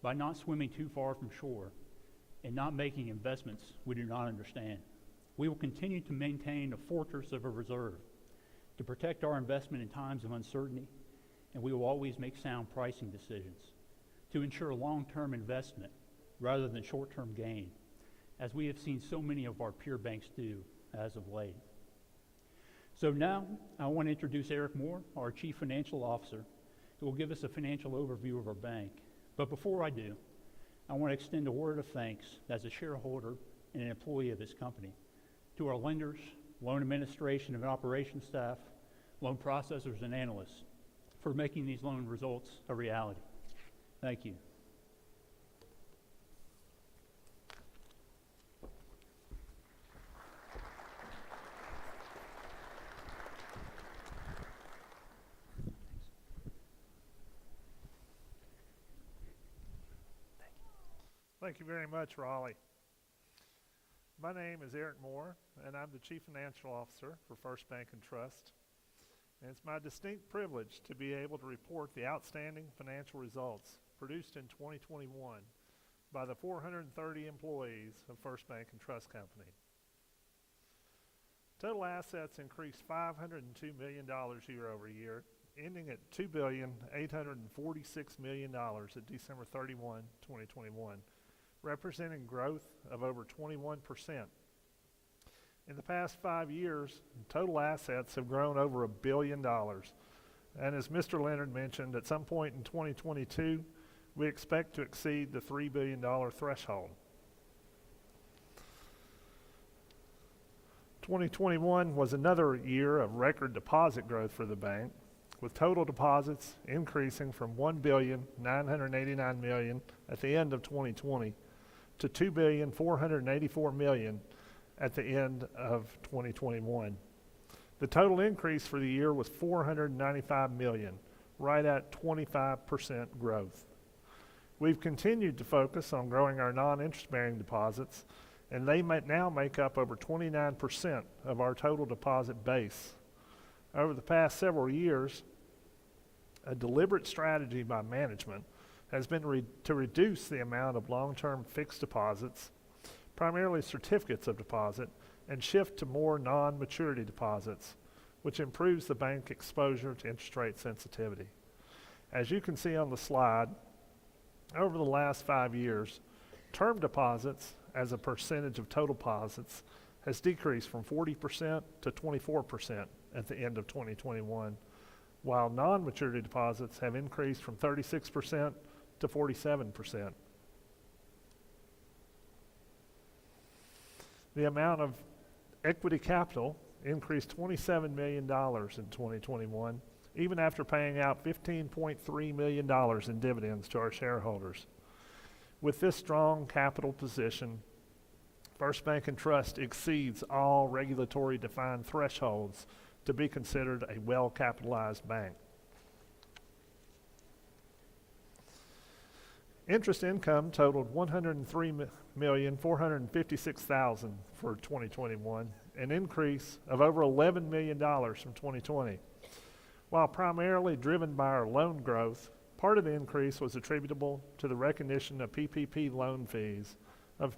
by not swimming too far from shore and not making investments we do not understand. We will continue to maintain a fortress of a reserve to protect our investment in times of uncertainty, and we will always make sound pricing decisions to ensure long-term investment rather than short-term gain, as we have seen so many of our peer banks do as of late. So now, I want to introduce Eric Moore, our Chief Financial Officer, who will give us a financial overview of our bank. But before I do, I want to extend a word of thanks as a shareholder and an employee of this company to our lenders, loan administration and operations staff, loan processors and analysts for making these loan results a reality. Thank you. Thank you very much, Raleigh. My name is Eric Moore, and I'm the Chief Financial Officer for First Bank and Trust. And it's my distinct privilege to be able to report the outstanding financial results produced in 2021 by the 430 employees of First Bank and Trust Company. Total assets increased $502 million year over year, ending at $2,846 million at December 31, 2021. Representing growth of over 21%. In the past 5 years, total assets have grown over $1 billion. And as Mr. Leonard mentioned, at some point in 2022, we expect to exceed the $3 billion threshold. 2021 was another year of record deposit growth for the bank, with total deposits increasing from $1,989 million at the end of 2020 to $2,484 million at the end of 2021. The total increase for the year was $495 million, right at 25% growth. We've continued to focus on growing our non-interest-bearing deposits, and they now make up over 29% of our total deposit base. Over the past several years, a deliberate strategy by management has been to reduce the amount of long-term fixed deposits, primarily certificates of deposit, and shift to more non-maturity deposits, which improves the bank exposure to interest rate sensitivity. As you can see on the slide, over the last 5 years, term deposits as a percentage of total deposits has decreased from 40% to 24% at the end of 2021, while non-maturity deposits have increased from 36% to 47%. The amount of equity capital increased $27 million in 2021, even after paying out $15.3 million in dividends to our shareholders. With this strong capital position, First Bank & Trust exceeds all regulatory defined thresholds to be considered a well-capitalized bank. Interest income totaled $103,456,000 for 2021, an increase of over $11 million from 2020. While primarily driven by our loan growth, part of the increase was attributable to the recognition of PPP loan fees of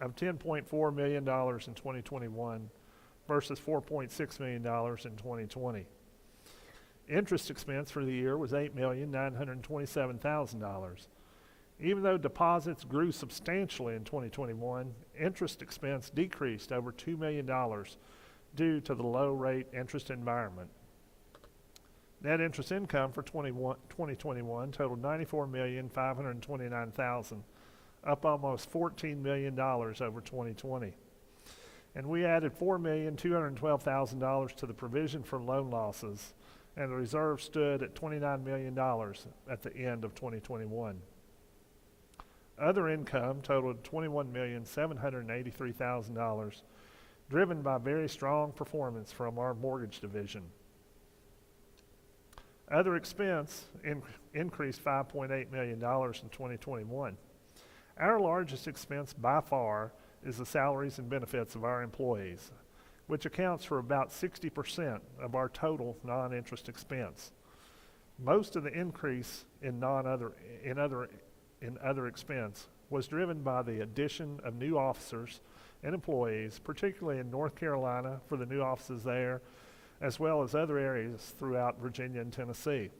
$10.4 million in 2021 versus $4.6 million in 2020. Interest expense for the year was $8,927,000. Even though deposits grew substantially in 2021, interest expense decreased over $2 million due to the low rate interest environment. Net interest income for 2021 totaled $94,529,000, up almost $14 million over 2020. And we added $4,212,000 to the provision for loan losses, and the reserve stood at $29 million at the end of 2021. Other income totaled $21,783,000, driven by very strong performance from our mortgage division. Other expense increased $5.8 million in 2021. Our largest expense by far is the salaries and benefits of our employees, which accounts for about 60% of our total non-interest expense. Most of the increase in other expense was driven by the addition of new officers and employees, particularly in North Carolina for the new offices there, as well as other areas throughout Virginia and Tennessee.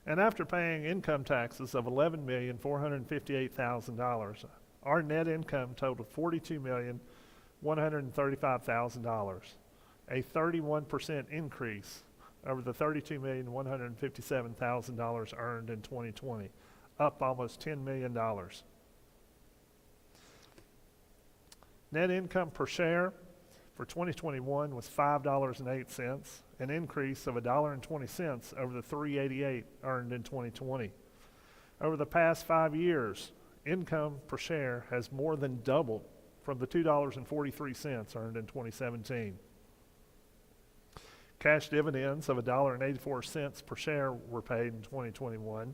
And after paying income taxes of $11,458,000, our net income totaled $42,135,000, a 31% increase over the $32,157,000 earned in 2020, up almost $10 million. Net income per share for 2021 was $5.08, an increase of $1.20 over the $3.88 earned in 2020. Over the past 5 years, income per share has more than doubled from the $2.43 earned in 2017. Cash dividends of $1.84 per share were paid in 2021,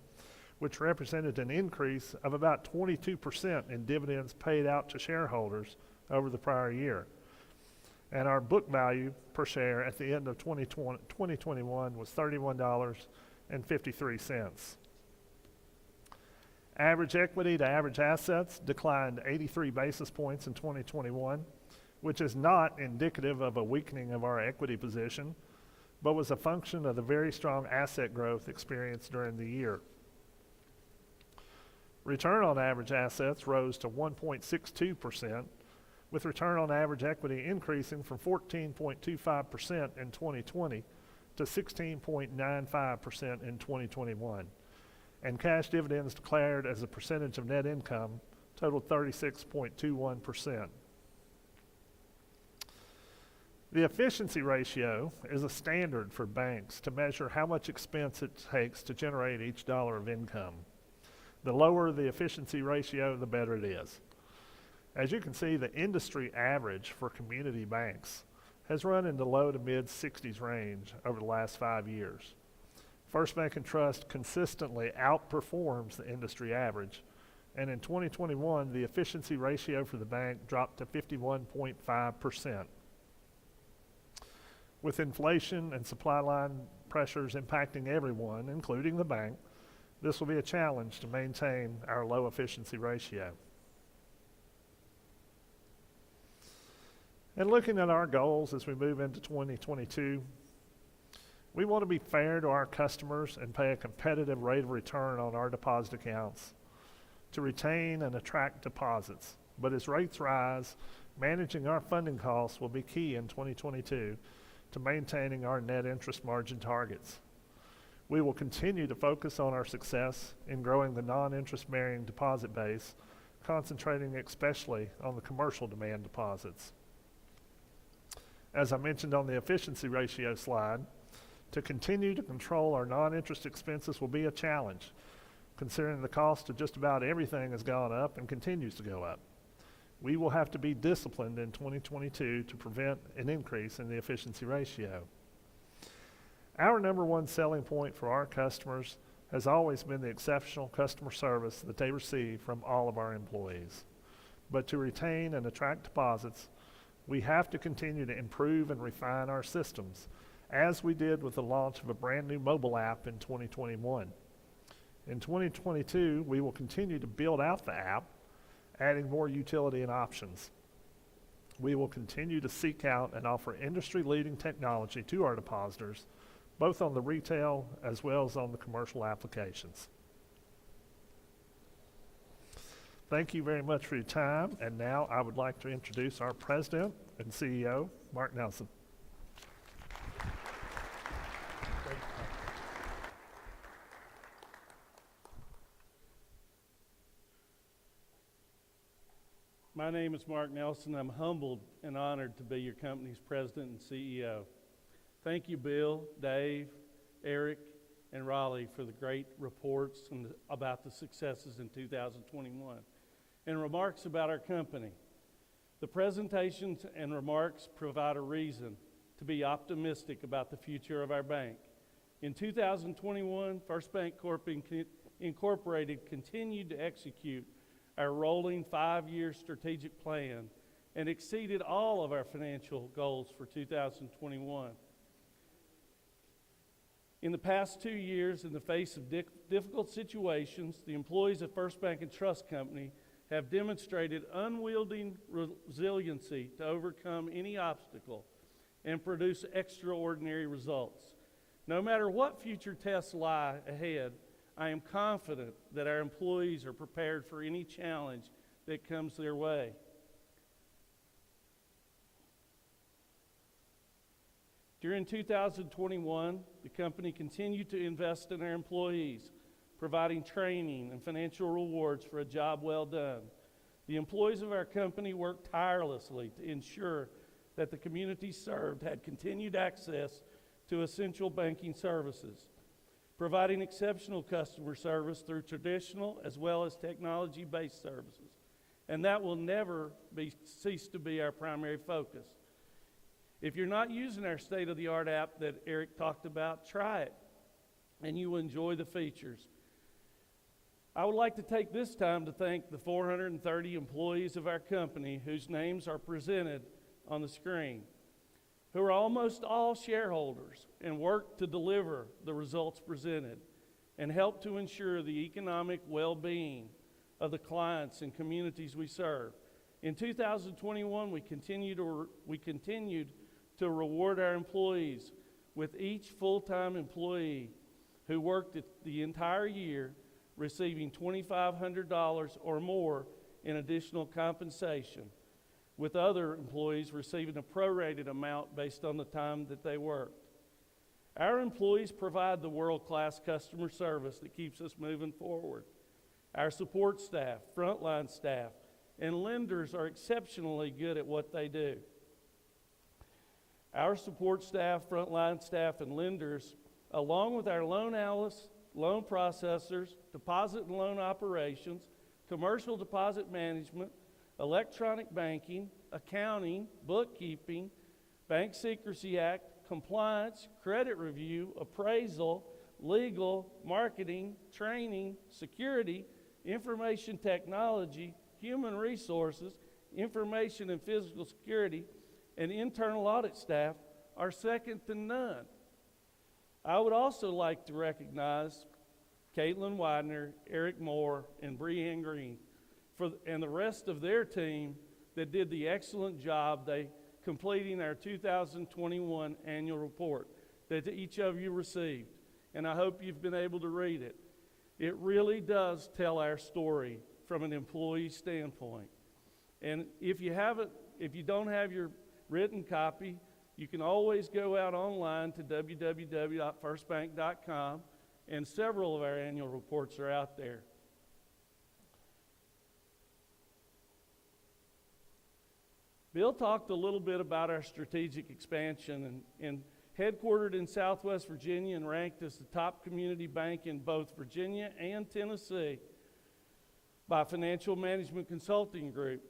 which represented an increase of about 22% in dividends paid out to shareholders over the prior year. And our book value per share at the end of 2021 was $31.53. Average equity to average assets declined 83 basis points in 2021, which is not indicative of a weakening of our equity position, but was a function of the very strong asset growth experienced during the year. Return on average assets rose to 1.62%, with return on average equity increasing from 14.25% in 2020 to 16.95% in 2021. And cash dividends declared as a percentage of net income totaled 36.21%. The efficiency ratio is a standard for banks to measure how much expense it takes to generate each dollar of income. The lower the efficiency ratio, the better it is. As you can see, the industry average for community banks has run in the low to mid 60s range over the last 5 years. First Bank and Trust consistently outperforms the industry average, and in 2021, the efficiency ratio for the bank dropped to 51.5%. With inflation and supply line pressures impacting everyone, including the bank, this will be a challenge to maintain our low efficiency ratio. And looking at our goals as we move into 2022, we want to be fair to our customers and pay a competitive rate of return on our deposit accounts to retain and attract deposits. But as rates rise, managing our funding costs will be key in 2022 to maintaining our net interest margin targets. We will continue to focus on our success in growing the non-interest bearing deposit base, concentrating especially on the commercial demand deposits. As I mentioned on the efficiency ratio slide, to continue to control our non-interest expenses will be a challenge, considering the cost of just about everything has gone up and continues to go up. We will have to be disciplined in 2022 to prevent an increase in the efficiency ratio. Our number one selling point for our customers has always been the exceptional customer service that they receive from all of our employees. But to retain and attract deposits, we have to continue to improve and refine our systems, as we did with the launch of a brand new mobile app in 2021. In 2022, we will continue to build out the app, adding more utility and options. We will continue to seek out and offer industry-leading technology to our depositors, both on the retail as well as on the commercial applications. Thank you very much for your time, and now I would like to introduce our President and CEO, Mark Nelson. My name is Mark Nelson. I'm humbled and honored to be your company's president and CEO. Thank you, Bill, Dave, Eric, and Raleigh for the great reports about the successes in 2021 and remarks about our company. The presentations and remarks provide a reason to be optimistic about the future of our bank. In 2021, First Bancorp Incorporated continued to execute our rolling 5-year strategic plan and exceeded all of our financial goals for 2021. In the past 2 years, in the face of difficult situations, the employees of First Bank and Trust Company have demonstrated unwielding resiliency to overcome any obstacle and produce extraordinary results. No matter what future tests lie ahead, I am confident that our employees are prepared for any challenge that comes their way. During 2021, the company continued to invest in our employees, providing training and financial rewards for a job well done. The employees of our company worked tirelessly to ensure that the community served had continued access to essential banking services, providing exceptional customer service through traditional as well as technology-based services. And that will never cease to be our primary focus. If you're not using our state-of-the-art app that Eric talked about, try it, and you will enjoy the features. I would like to take this time to thank the 430 employees of our company whose names are presented on the screen, who are almost all shareholders and work to deliver the results presented and help to ensure the economic well-being of the clients and communities we serve. In 2021, we continued to reward our employees with each full-time employee who worked the entire year receiving $2,500 or more in additional compensation, with other employees receiving a prorated amount based on the time that they worked. Our employees provide the world-class customer service that keeps us moving forward. Our support staff, frontline staff, and lenders are exceptionally good at what they do. Our support staff, frontline staff, and lenders, along with our loan analysts, loan processors, deposit and loan operations, commercial deposit management, electronic banking, accounting, bookkeeping, Bank Secrecy Act, compliance, credit review, appraisal, legal, marketing, training, security, information technology, human resources, information and physical security, and internal audit staff are second to none. I would also like to recognize Caitlin Widener, Eric Moore, and Breanne Green and the rest of their team that did the excellent job completing our 2021 annual report that each of you received. And I hope you've been able to read it. It really does tell our story from an employee standpoint. And if you don't have your written copy, you can always go out online to www.firstbank.com, and several of our annual reports are out there. Bill talked a little bit about our strategic expansion and headquartered in Southwest Virginia and ranked as the top community bank in both Virginia and Tennessee by Financial Management Consulting Group,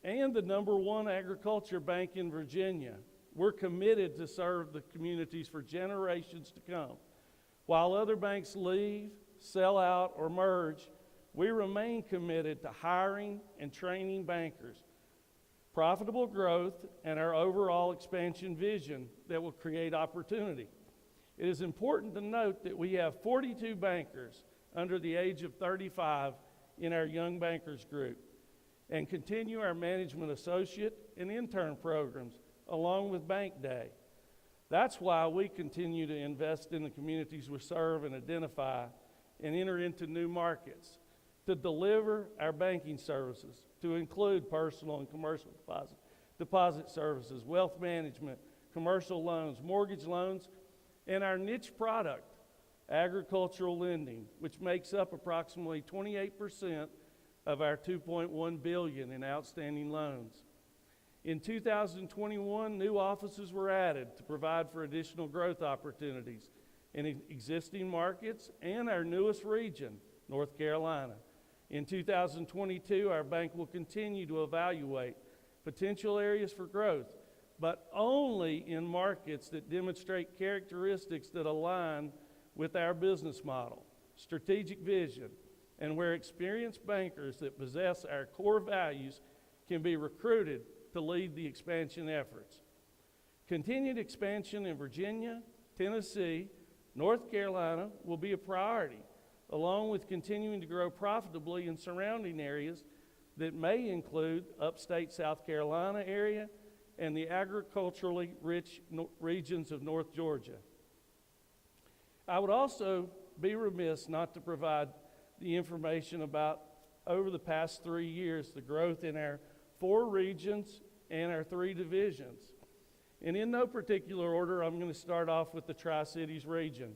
and the #1 agriculture bank in Virginia. We're committed to serve the communities for generations to come. While other banks leave, sell out, or merge, we remain committed to hiring and training bankers, profitable growth, and our overall expansion vision that will create opportunity. It is important to note that we have 42 bankers under the age of 35 in our Young Bankers Group, and continue our management associate and intern programs along with Bank Day. That's why we continue to invest in the communities we serve and identify and enter into new markets to deliver our banking services, to include personal and commercial deposit services, wealth management, commercial loans, mortgage loans, and our niche product, agricultural lending, which makes up approximately 28% of our $2.1 billion in outstanding loans. In 2021, new offices were added to provide for additional growth opportunities in existing markets and our newest region, North Carolina. In 2022, our bank will continue to evaluate potential areas for growth, but only in markets that demonstrate characteristics that align with our business model, strategic vision, and where experienced bankers that possess our core values can be recruited to lead the expansion efforts. Continued expansion in Virginia, Tennessee, North Carolina will be a priority, along with continuing to grow profitably in surrounding areas that may include upstate South Carolina area and the agriculturally rich regions of North Georgia. I would also be remiss not to provide the information about, over the past 3 years, the growth in our 4 regions and our 3 divisions. And in no particular order, I'm going to start off with the Tri-Cities region.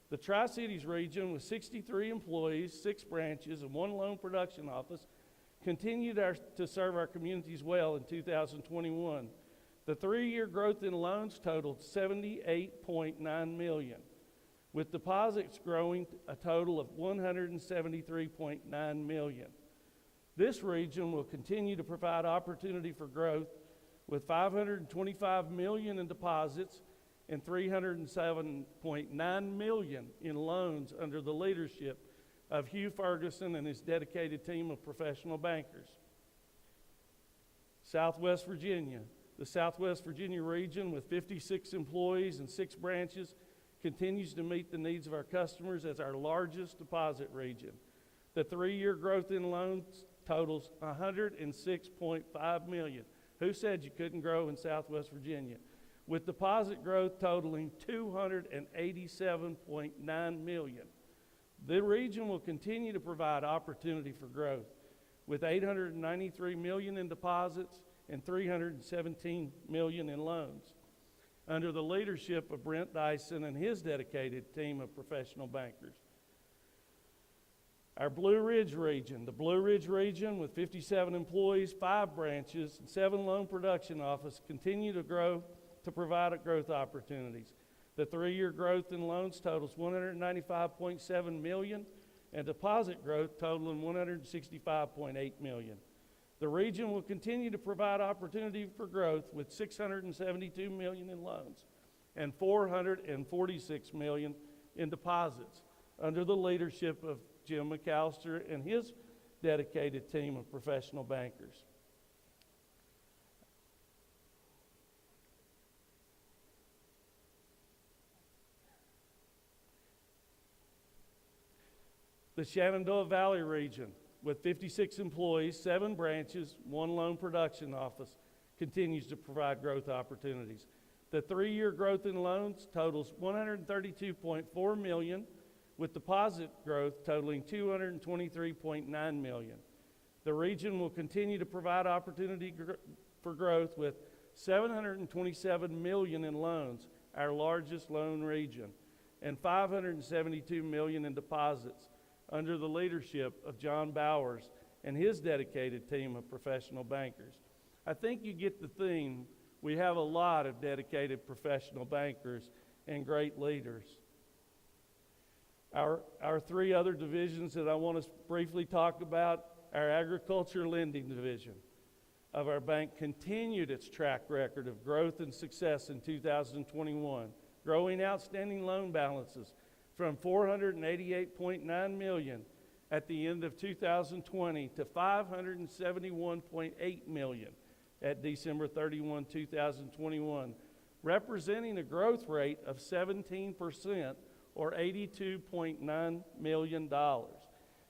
The Tri-Cities region, with 63 employees, 6 branches, and 1 loan production office, continued to serve our communities well in 2021. The 3-year growth in loans totaled $78.9 million, with deposits growing a total of $173.9 million. This region will continue to provide opportunity for growth with $525 million in deposits and $307.9 million in loans under the leadership of Hugh Ferguson and his dedicated team of professional bankers. Southwest Virginia. The Southwest Virginia region, with 56 employees and 6 branches, continues to meet the needs of our customers as our largest deposit region. The 3-year growth in loans totals $106.5 million. Who said you couldn't grow in Southwest Virginia? With deposit growth totaling $287.9 million. The region will continue to provide opportunity for growth, with $893 million in deposits and $317 million in loans, under the leadership of Brent Dyson and his dedicated team of professional bankers. Our Blue Ridge region. The Blue Ridge region, with 57 employees, 5 branches, and 7 loan production offices, continue to grow to provide growth opportunities. The 3-year growth in loans totals $195.7 million, and deposit growth totaling $165.8 million. The region will continue to provide opportunity for growth with $672 million in loans and $446 million in deposits under the leadership of Jim McAllister and his dedicated team of professional bankers. The Shenandoah Valley region, with 56 employees, 7 branches, 1 loan production office, continues to provide growth opportunities. The 3-year growth in loans totals $132.4 million, with deposit growth totaling $223.9 million. The region will continue to provide opportunity for growth with $727 million in loans, our largest loan region, and $572 million in deposits under the leadership of John Bowers and his dedicated team of professional bankers. I think you get the theme. We have a lot of dedicated professional bankers and great leaders. Our 3 other divisions that I want to briefly talk about, our agriculture lending division of our bank continued its track record of growth and success in 2021, growing outstanding loan balances from $488.9 million at the end of 2020 to $571.8 million at December 31, 2021, representing a growth rate of 17% or $82.9 million.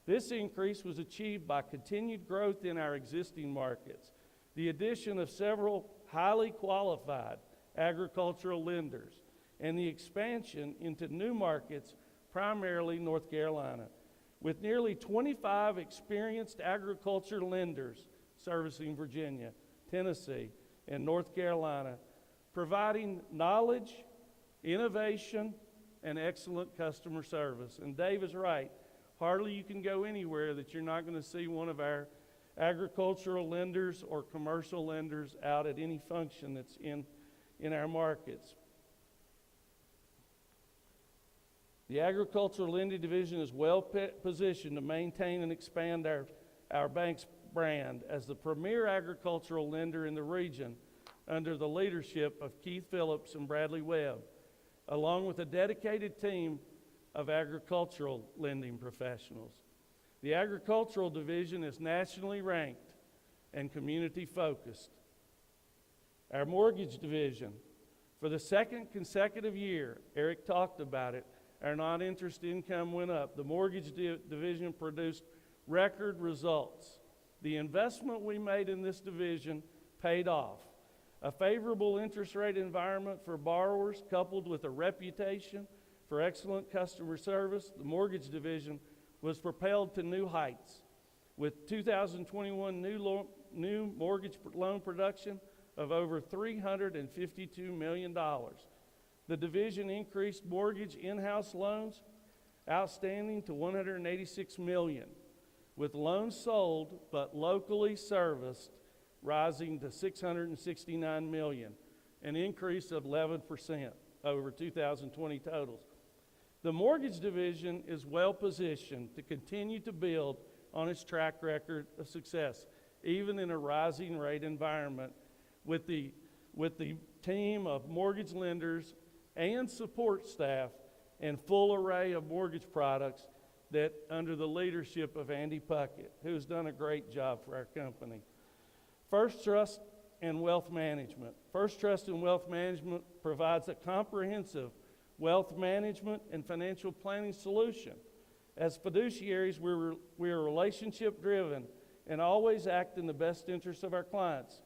This increase was achieved by continued growth in our existing markets, the addition of several highly qualified agricultural lenders, and the expansion into new markets, primarily North Carolina, with nearly 25 experienced agriculture lenders servicing Virginia, Tennessee, and North Carolina, providing knowledge, innovation, and excellent customer service. And Dave is right. Hardly you can go anywhere that you're not going to see one of our agricultural lenders or commercial lenders out at any function that's in our markets. The agricultural lending division is well positioned to maintain and expand our bank's brand as the premier agricultural lender in the region under the leadership of Keith Phillips and Bradley Webb, along with a dedicated team of agricultural lending professionals. The agricultural division is nationally ranked and community focused. Our mortgage division, for the 2nd consecutive year, Eric talked about it, our non-interest income went up. The mortgage division produced record results. The investment we made in this division paid off. A favorable interest rate environment for borrowers, coupled with a reputation for excellent customer service, the mortgage division was propelled to new heights. With 2021 new mortgage loan production of over $352 million. The division increased mortgage in-house loans outstanding to $186 million, with loans sold but locally serviced rising to $669 million, an increase of 11% over 2020 totals. The mortgage division is well positioned to continue to build on its track record of success, even in a rising rate environment, with the team of mortgage lenders and support staff and full array of mortgage products that under the leadership of Andy Puckett, who's done a great job for our company. First Trust and Wealth Management. First Trust and Wealth Management provides a comprehensive wealth management and financial planning solution. As fiduciaries, we are relationship driven and always act in the best interest of our clients.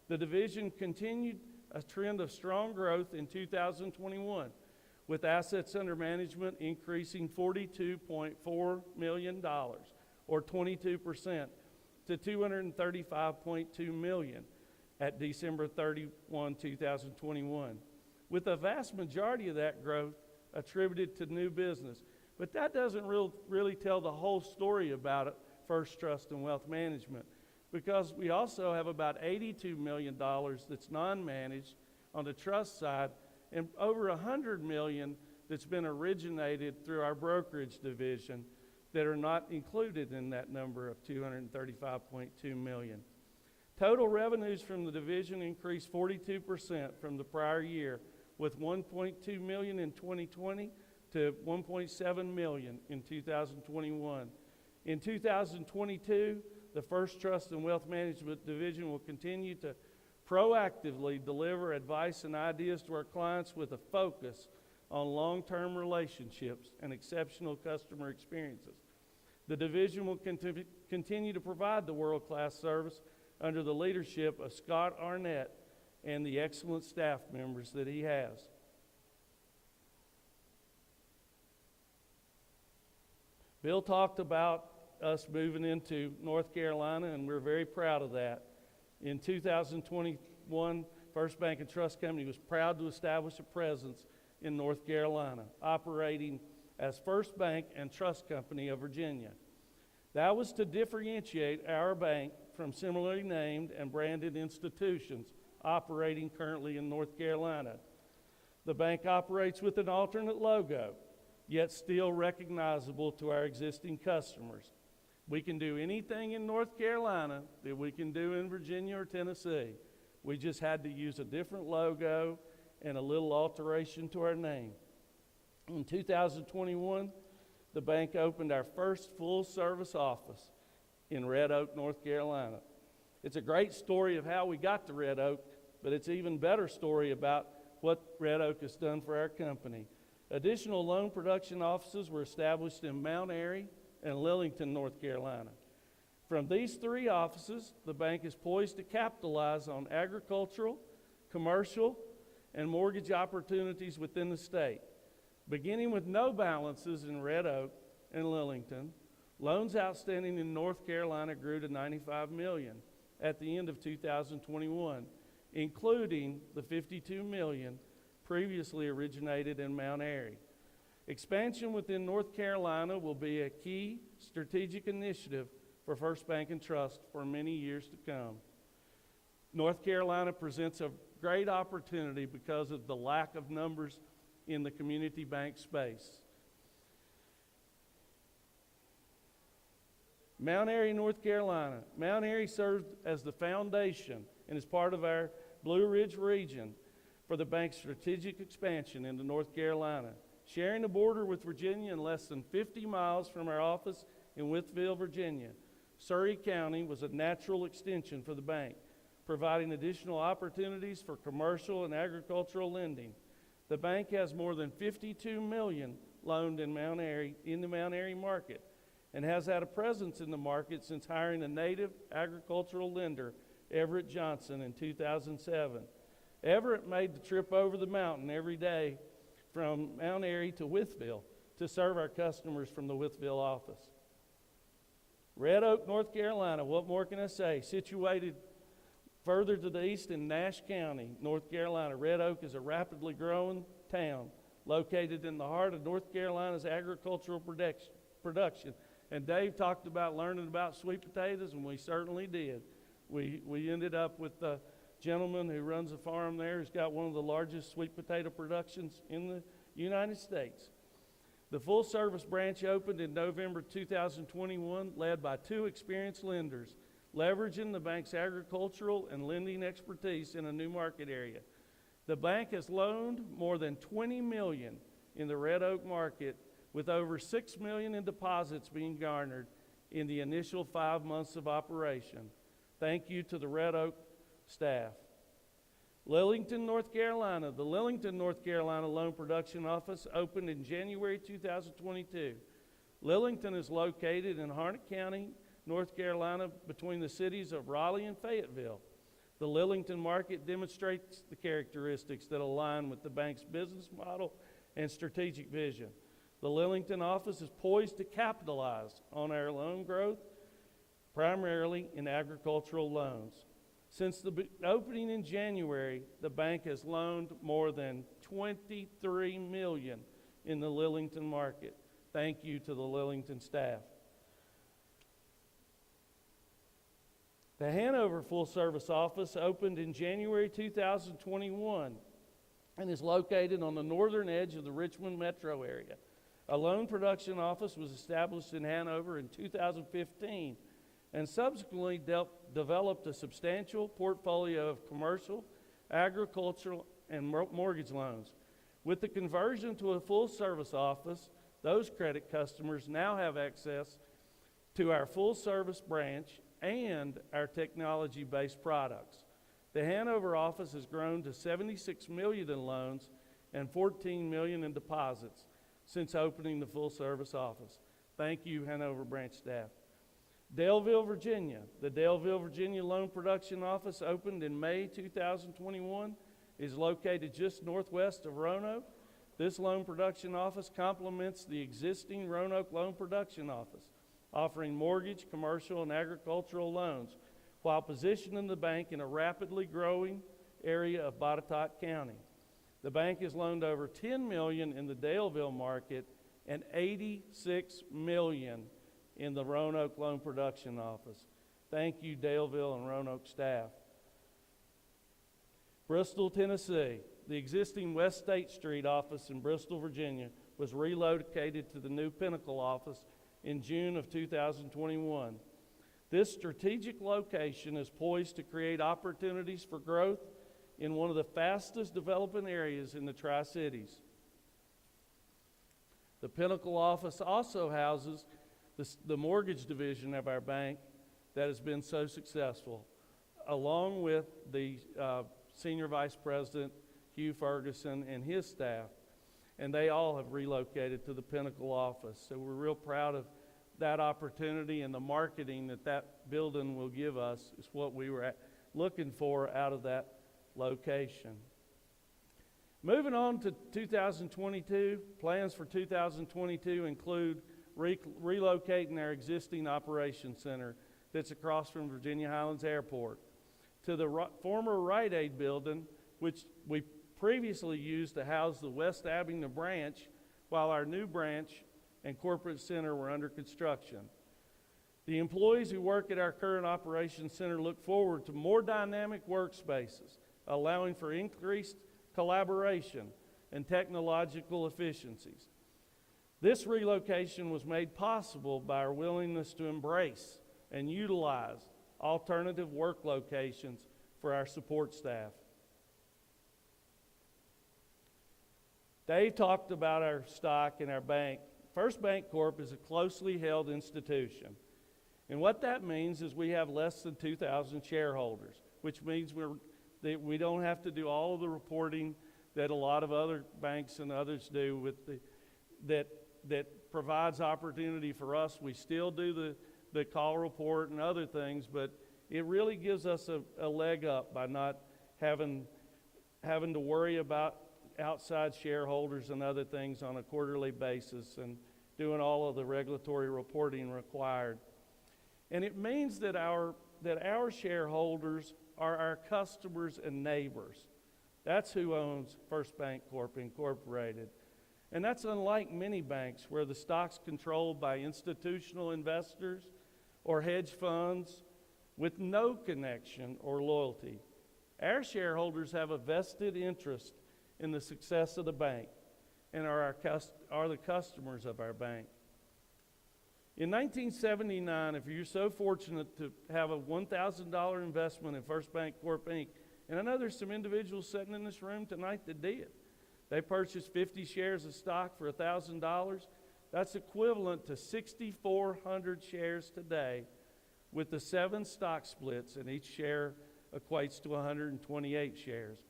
The division continued a trend of strong growth in 2021, with assets under management increasing $42.4 million, or 22%, to $235.2 million at December 31, 2021, with the vast majority of that growth attributed to new business. But that doesn't really tell the whole story about it, First Trust and Wealth Management, because we also have about $82 million that's non-managed on the trust side, and over $100 million that's been originated through our brokerage division that are not included in that number of $235.2 million. Total revenues from the division increased 42% from the prior year, with $1.2 million in 2020 to $1.7 million in 2021. In 2022, the First Trust and Wealth Management Division will continue to proactively deliver advice and ideas to our clients with a focus on long-term relationships and exceptional customer experiences. The division will continue to provide the world-class service under the leadership of Scott Arnett and the excellent staff members that he has. Bill talked about us moving into North Carolina, and we're very proud of that. In 2021, First Bank and Trust Company was proud to establish a presence in North Carolina, operating as First Bank and Trust Company of Virginia. That was to differentiate our bank from similarly named and branded institutions operating currently in North Carolina. The bank operates with an alternate logo, yet still recognizable to our existing customers. We can do anything in North Carolina that we can do in Virginia or Tennessee. We just had to use a different logo and a little alteration to our name. In 2021, the bank opened our first full-service office in Red Oak, North Carolina. It's a great story of how we got to Red Oak, but it's an even better story about what Red Oak has done for our company. Additional loan production offices were established in Mount Airy and Lillington, North Carolina. From these three offices, the bank is poised to capitalize on agricultural, commercial, and mortgage opportunities within the state. Beginning with no balances in Red Oak and Lillington, loans outstanding in North Carolina grew to $95 million at the end of 2021, including the $52 million previously originated in Mount Airy. Expansion within North Carolina will be a key strategic initiative for First Bank and Trust for many years to come. North Carolina presents a great opportunity because of the lack of numbers in the community bank space. Mount Airy, North Carolina. Mount Airy served as the foundation and is part of our Blue Ridge region for the bank's strategic expansion into North Carolina. Sharing the border with Virginia and less than 50 miles from our office in Wytheville, Virginia, Surrey County was a natural extension for the bank, providing additional opportunities for commercial and agricultural lending. The bank has more than $52 million loaned in the Mount Airy market and has had a presence in the market since hiring a native agricultural lender, Everett Johnson, in 2007. Everett made the trip over the mountain every day from Mount Airy to Wytheville to serve our customers from the Wytheville office. Red Oak, North Carolina, what more can I say? Situated further to the east in Nash County, North Carolina, Red Oak is a rapidly growing town located in the heart of North Carolina's agricultural production. And Dave talked about learning about sweet potatoes, and we certainly did. We ended up with the gentleman who runs a farm there who's got one of the largest sweet potato productions in the United States. The full-service branch opened in November 2021, led by two experienced lenders, leveraging the bank's agricultural and lending expertise in a new market area. The bank has loaned more than $20 million in the Red Oak market, with over $6 million in deposits being garnered in the initial 5 months of operation. Thank you to the Red Oak staff. Lillington, North Carolina. The Lillington, North Carolina Loan Production Office opened in January 2022. Lillington is located in Harnett County, North Carolina, between the cities of Raleigh and Fayetteville. The Lillington market demonstrates the characteristics that align with the bank's business model and strategic vision. The Lillington office is poised to capitalize on our loan growth, primarily in agricultural loans. Since the opening in January, the bank has loaned more than $23 million in the Lillington market. Thank you to the Lillington staff. The Hanover full-service office opened in January 2021 and is located on the northern edge of the Richmond metro area. A loan production office was established in Hanover in 2015 and subsequently developed a substantial portfolio of commercial, agricultural, and mortgage loans. With the conversion to a full-service office, those credit customers now have access to our full-service branch and our technology-based products. The Hanover office has grown to $76 million in loans and $14 million in deposits since opening the full-service office. Thank you, Hanover branch staff. Daleville, Virginia. The Daleville, Virginia loan production office opened in May 2021, is located just northwest of Roanoke. This loan production office complements the existing Roanoke loan production office, offering mortgage, commercial, and agricultural loans, while positioning the bank in a rapidly growing area of Botetourt County. The bank has loaned over $10 million in the Daleville market and $86 million in the Roanoke loan production office. Thank you, Daleville and Roanoke staff. Bristol, Tennessee. The existing West State Street office in Bristol, Virginia was relocated to the new Pinnacle office in June of 2021. This strategic location is poised to create opportunities for growth in one of the fastest developing areas in the Tri-Cities. The Pinnacle office also houses the mortgage division of our bank that has been so successful, along with the Senior Vice President, Hugh Ferguson, and his staff. And they all have relocated to the Pinnacle office. So we're real proud of that opportunity, and the marketing that that building will give us is what we were looking for out of that location. Moving on to 2022, plans for 2022 include relocating our existing operations center that's across from Virginia Highlands Airport to the former Rite Aid building, which we previously used to house the West Abingdon branch, while our new branch and corporate center were under construction. The employees who work at our current operations center look forward to more dynamic workspaces, allowing for increased collaboration and technological efficiencies. This relocation was made possible by our willingness to embrace and utilize alternative work locations for our support staff. Dave talked about our stock and our bank. First Bank Corp is a closely held institution. And what that means is we have less than 2,000 shareholders, which means that we don't have to do all of the reporting that a lot of other banks and others do with that provides opportunity for us. We still do the call report and other things, but it really gives us a leg up by not having to worry about outside shareholders and other things on a quarterly basis and doing all of the regulatory reporting required. And it means that our shareholders are our customers and neighbors. That's who owns First Bank Corp. Incorporated. And that's unlike many banks where the stock's controlled by institutional investors or hedge funds with no connection or loyalty. Our shareholders have a vested interest in the success of the bank and are the customers of our bank. In 1979, if you're so fortunate to have a $1,000 investment in First Bank Corp. Inc., and I know there's some individuals sitting in this room tonight that did. They purchased 50 shares of stock for $1,000. That's equivalent to 6,400 shares today with the 7 stock splits, and each share equates to 128 shares,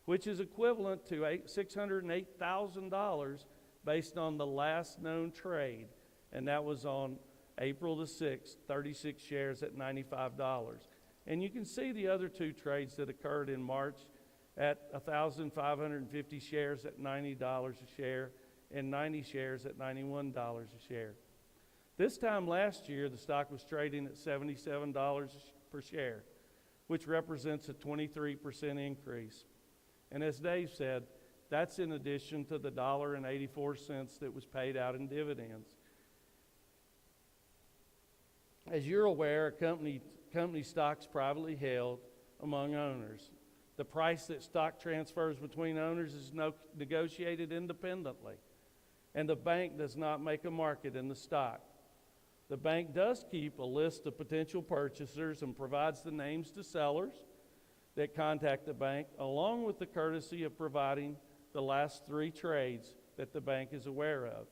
which is equivalent to $608,000 based on the last known trade, and that was on April the 6th, 36 shares at $95. And you can see the other 2 trades that occurred in March at 1,550 shares at $90 a share and 90 shares at $91 a share. This time last year, the stock was trading at $77 per share, which represents a 23% increase. And as Dave said, that's in addition to the $1.84 that was paid out in dividends. As you're aware, a company stock's privately held among owners. The price that stock transfers between owners is negotiated independently, and the bank does not make a market in the stock. The bank does keep a list of potential purchasers and provides the names to sellers that contact the bank, along with the courtesy of providing the last 3 trades that the bank is aware of.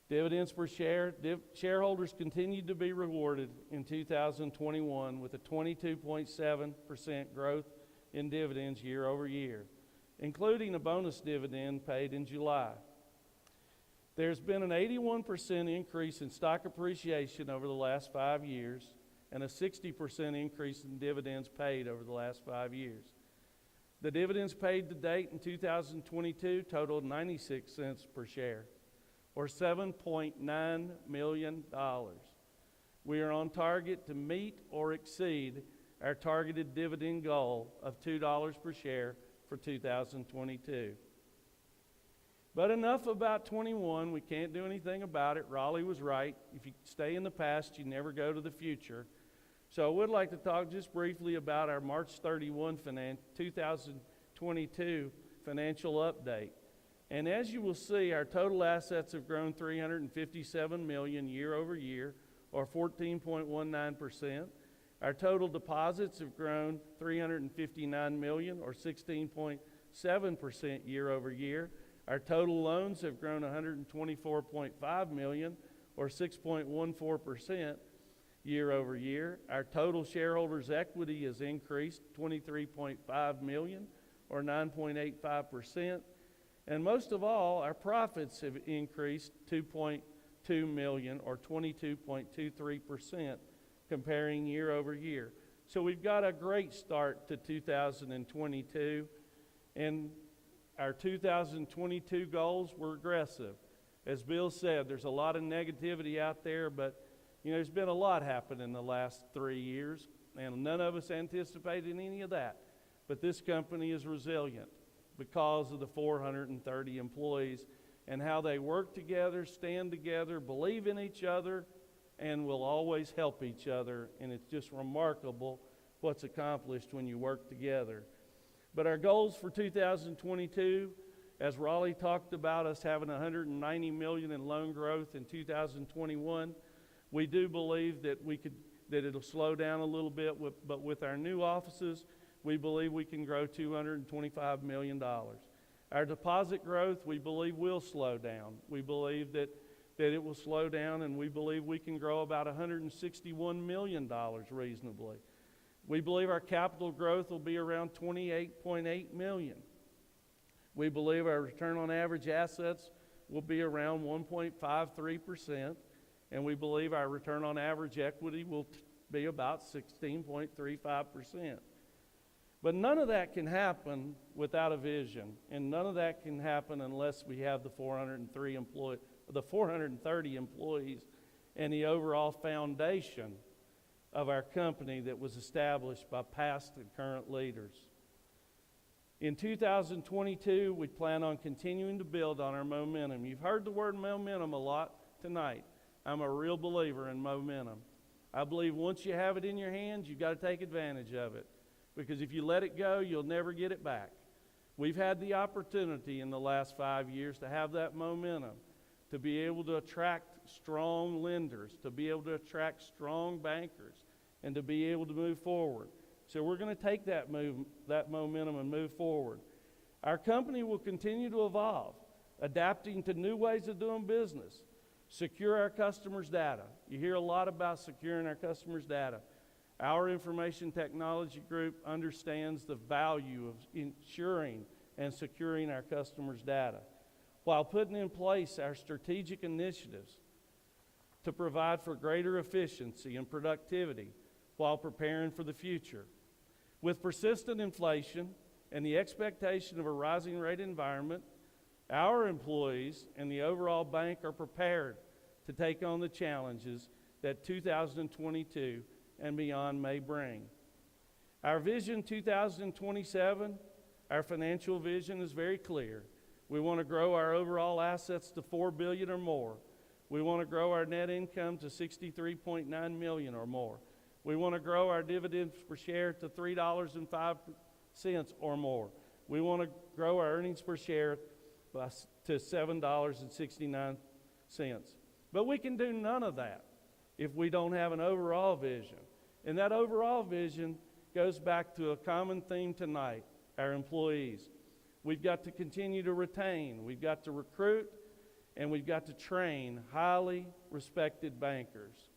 Dividends per share. Shareholders continued to be rewarded in 2021 with a 22.7% growth in dividends year over year, including a bonus dividend paid in July. There's been an 81% increase in stock appreciation over the last 5 years and a 60% increase in dividends paid over the last 5 years. The dividends paid to date in 2022 totaled 96 cents per share, or $7.9 million. We are on target to meet or exceed our targeted dividend goal of $2 per share for 2022. But enough about 21. We can't do anything about it. Raleigh was right. If you stay in the past, you never go to the future. So I would like to talk just briefly about our March 31, 2022 financial update. And as you will see, our total assets have grown $357 million year over year, or 14.19%. Our total deposits have grown $359 million, or 16.7% year over year. Our total loans have grown $124.5 million, or 6.14% year over year. Our total shareholders' equity has increased $23.5 million, or 9.85%. And most of all, our profits have increased $2.2 million, or 22.23%, comparing year over year. So we've got a great start to 2022, and our 2022 goals were aggressive. As Bill said, there's a lot of negativity out there, but there's been a lot happen in the last 3 years, and none of us anticipated any of that. But this company is resilient because of the 430 employees and how they work together, stand together, believe in each other, and will always help each other. And it's just remarkable what's accomplished when you work together. But our goals for 2022, as Raleigh talked about us having $190 million in loan growth in 2021, we do believe that it'll slow down a little bit, but with our new offices, we believe we can grow $225 million. Our deposit growth, we believe, will slow down. We believe that it will slow down, and we believe we can grow about $161 million reasonably. We believe our capital growth will be around $28.8 million. We believe our return on average assets will be around 1.53%, and we believe our return on average equity will be about 16.35%. But none of that can happen without a vision, and none of that can happen unless we have the 430 employees and the overall foundation of our company that was established by past and current leaders. In 2022, we plan on continuing to build on our momentum. You've heard the word momentum a lot tonight. I'm a real believer in momentum. I believe once you have it in your hands, you've got to take advantage of it, because if you let it go, you'll never get it back. We've had the opportunity in the last 5 years to have that momentum, to be able to attract strong lenders, to be able to attract strong bankers, and to be able to move forward. So we're going to take that momentum and move forward. Our company will continue to evolve, adapting to new ways of doing business, secure our customers' data. You hear a lot about securing our customers' data. Our information technology group understands the value of ensuring and securing our customers' data, while putting in place our strategic initiatives to provide for greater efficiency and productivity while preparing for the future. With persistent inflation and the expectation of a rising rate environment, our employees and the overall bank are prepared to take on the challenges that 2022 and beyond may bring. Our Vision 2027, our financial vision, is very clear. We want to grow our overall assets to $4 billion or more. We want to grow our net income to $63.9 million or more. We want to grow our dividends per share to $3.05 or more. We want to grow our earnings per share to $7.69 sense. But we can do none of that if we don't have an overall vision. And that overall vision goes back to a common theme tonight, our employees. We've got to continue to retain, we've got to recruit, and we've got to train highly respected bankers.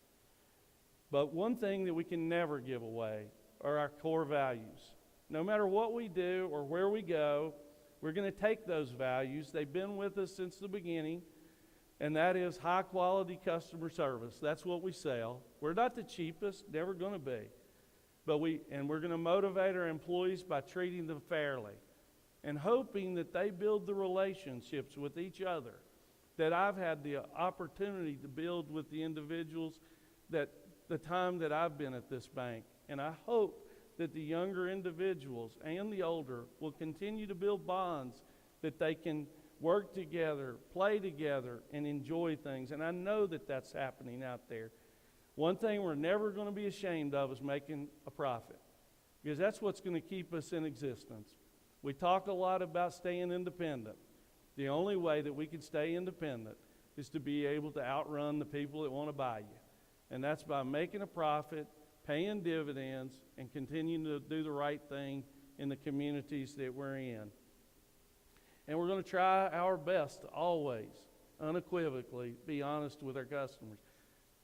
But one thing that we can never give away are our core values. No matter what we do or where we go, we're going to take those values. They've been with us since the beginning, and that is high quality customer service. That's what we sell. We're not the cheapest, never going to be. But we're going to motivate our employees by treating them fairly and hoping that they build the relationships with each other that I've had the opportunity to build with the individuals that the time that I've been at this bank. And I hope that the younger individuals and the older will continue to build bonds that they can work together, play together, and enjoy things. And I know that that's happening out there. One thing we're never going to be ashamed of is making a profit, because that's what's going to keep us in existence. We talk a lot about staying independent. The only way that we can stay independent is to be able to outrun the people that want to buy you. And that's by making a profit, paying dividends, and continuing to do the right thing in the communities that we're in. And we're going to try our best to always, unequivocally, be honest with our customers.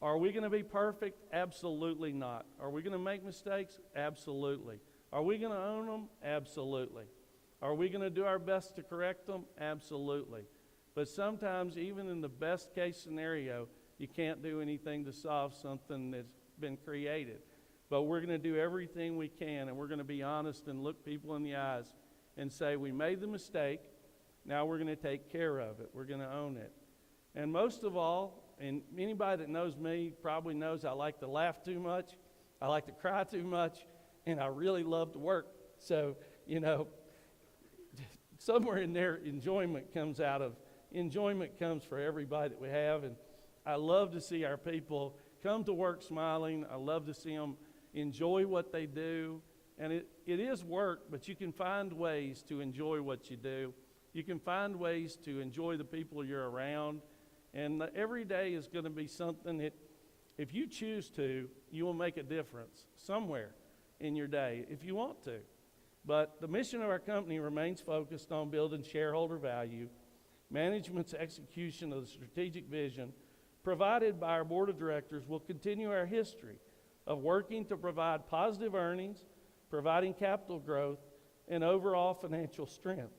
Are we going to be perfect? Absolutely not. Are we going to make mistakes? Absolutely. Are we going to own them? Absolutely. Are we going to do our best to correct them? Absolutely. But sometimes, even in the best case scenario, you can't do anything to solve something that's been created. But we're going to do everything we can, and we're going to be honest and look people in the eyes and say, we made the mistake, now we're going to take care of it. We're going to own it. And most of all, and anybody that knows me probably knows I like to laugh too much, I like to cry too much, and I really love to work. So, somewhere in there, enjoyment comes for everybody that we have. And I love to see our people come to work smiling. I love to see them enjoy what they do. And it is work, but you can find ways to enjoy what you do. You can find ways to enjoy the people you're around. And every day is going to be something that, if you choose to, you will make a difference somewhere in your day if you want to. But the mission of our company remains focused on building shareholder value, management's execution of the strategic vision provided by our board of directors will continue our history of working to provide positive earnings, providing capital growth, and overall financial strength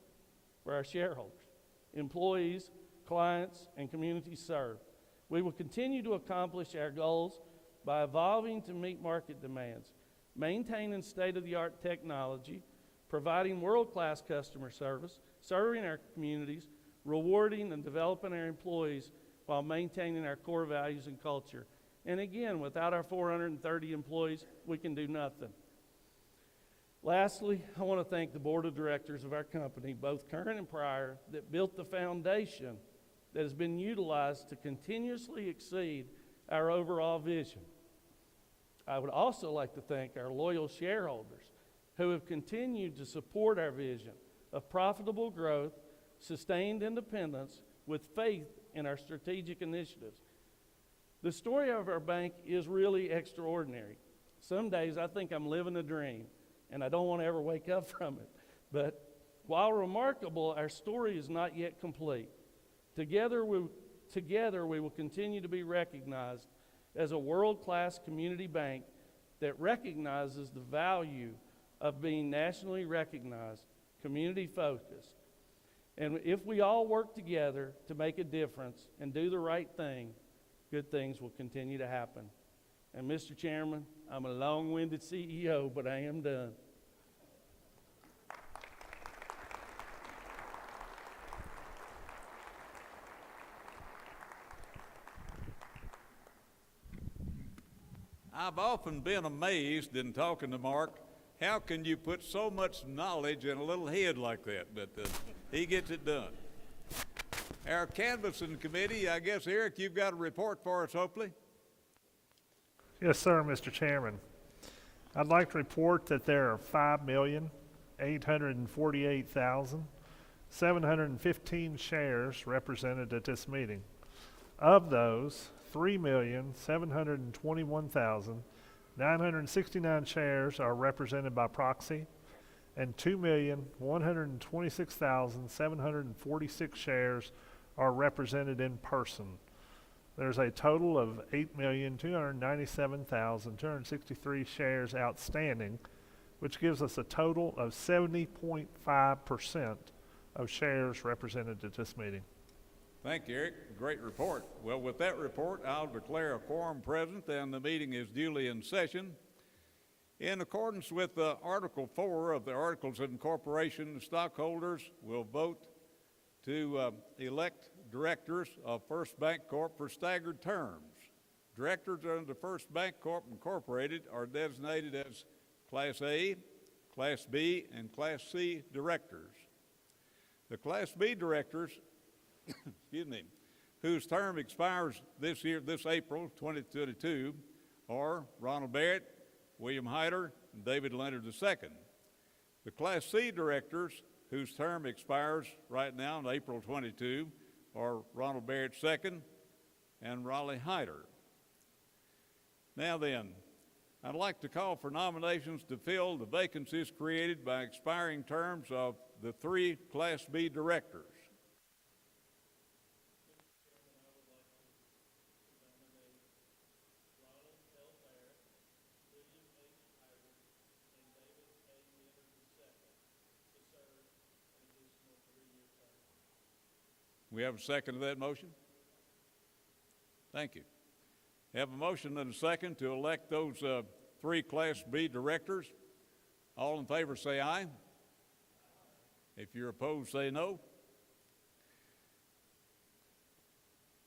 for our shareholders, employees, clients, and communities served. We will continue to accomplish our goals by evolving to meet market demands, maintaining state-of-the-art technology, providing world-class customer service, serving our communities, rewarding and developing our employees while maintaining our core values and culture. And again, without our 430 employees, we can do nothing. Lastly, I want to thank the board of directors of our company, both current and prior, that built the foundation that has been utilized to continuously exceed our overall vision. I would also like to thank our loyal shareholders who have continued to support our vision of profitable growth, sustained independence, with faith in our strategic initiatives. The story of our bank is really extraordinary. Some days I think I'm living a dream, and I don't want to ever wake up from it. But while remarkable, our story is not yet complete. Together we will continue to be recognized as a world-class community bank that recognizes the value of being nationally recognized, community-focused. And if we all work together to make a difference and do the right thing, good things will continue to happen. And Mr. Chairman, I'm a long-winded CEO, but I am done. I've often been amazed in talking to Mark, how can you put so much knowledge in a little head like that? But he gets it done. Our canvassing committee, I guess, Eric, you've got a report for us, hopefully. Yes, sir, Mr. Chairman. I'd like to report that there are 5,848,715 shares represented at this meeting. Of those, 3,721,969 shares are represented by proxy, and 2,126,746 shares are represented in person. There's a total of 8,297,263 shares outstanding, which gives us a total of 70.5% of shares represented at this meeting. Thank you, Eric. Great report. Well, with that report, I'll declare a quorum present and the meeting is duly in session. In accordance with Article 4 of the Articles of Incorporation, the stockholders will vote to elect directors of First Bancorp for staggered terms. Directors under First Bancorp Incorporated are designated as Class A, Class B, and Class C directors. The Class B directors excuse me, whose term expires this April 2022, are Ronald Barrett, William Hyder, and David Leonard II. The Class C directors, whose term expires right now in April 22, are Ronald Barrett II and Raleigh Hyder. Now then, I'd like to call for nominations to fill the vacancies created by expiring terms of the 3 Class B directors. We have a second to that motion? Thank you. Have a motion and a second to elect those 3 Class B directors. All in favor say aye. If you're opposed, say no.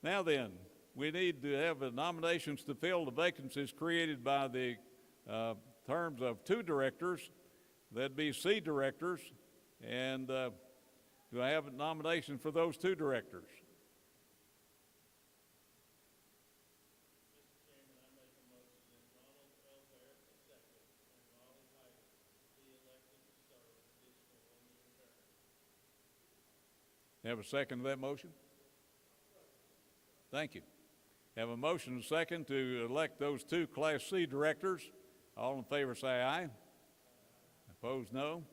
Now then, we need to have nominations to fill the vacancies created by the terms of 2 directors. That'd be C directors. And do I have a nomination for those 2 directors? Have a second to that motion? Thank you. Have a motion and a second to elect those 2 Class C directors. All in favor say aye. Opposed, no.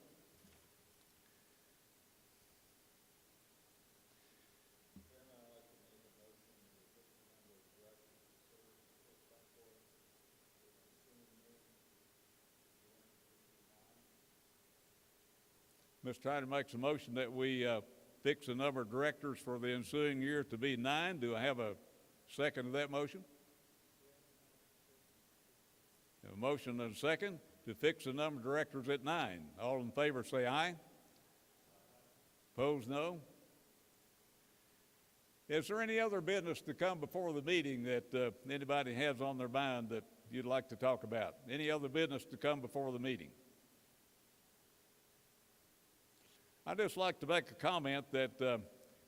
Mr. Hyder makes a motion that we fix the number of directors for the ensuing year to be 9. Do I have a second to that motion? A motion and a second to fix the number of directors at 9. All in favor say aye. Opposed, no. Is there any other business to come before the meeting that anybody has on their mind that you'd like to talk about? Any other business to come before the meeting? I'd just like to make a comment that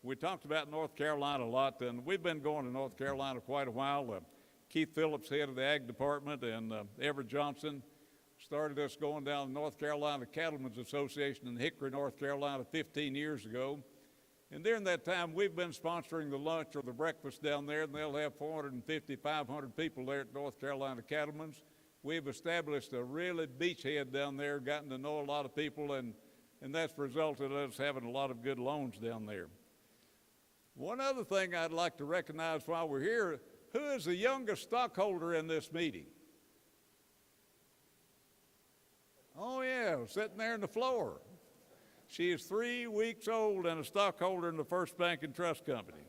we talked about North Carolina a lot, and we've been going to North Carolina quite a while. Keith Phillips, head of the Ag Department, and Everett Johnson started us going down the North Carolina Cattlemen's Association in Hickory, North Carolina 15 years ago. And during that time, we've been sponsoring the lunch or the breakfast down there, and they'll have 450, 500 people there at North Carolina Cattlemen's. We've established a really beachhead down there, gotten to know a lot of people, and that's resulted in us having a lot of good loans down there. One other thing I'd like to recognize while we're here, who is the youngest stockholder in this meeting? Oh yeah, sitting there on the floor. She is 3 weeks old and a stockholder in the First Bank and Trust Company.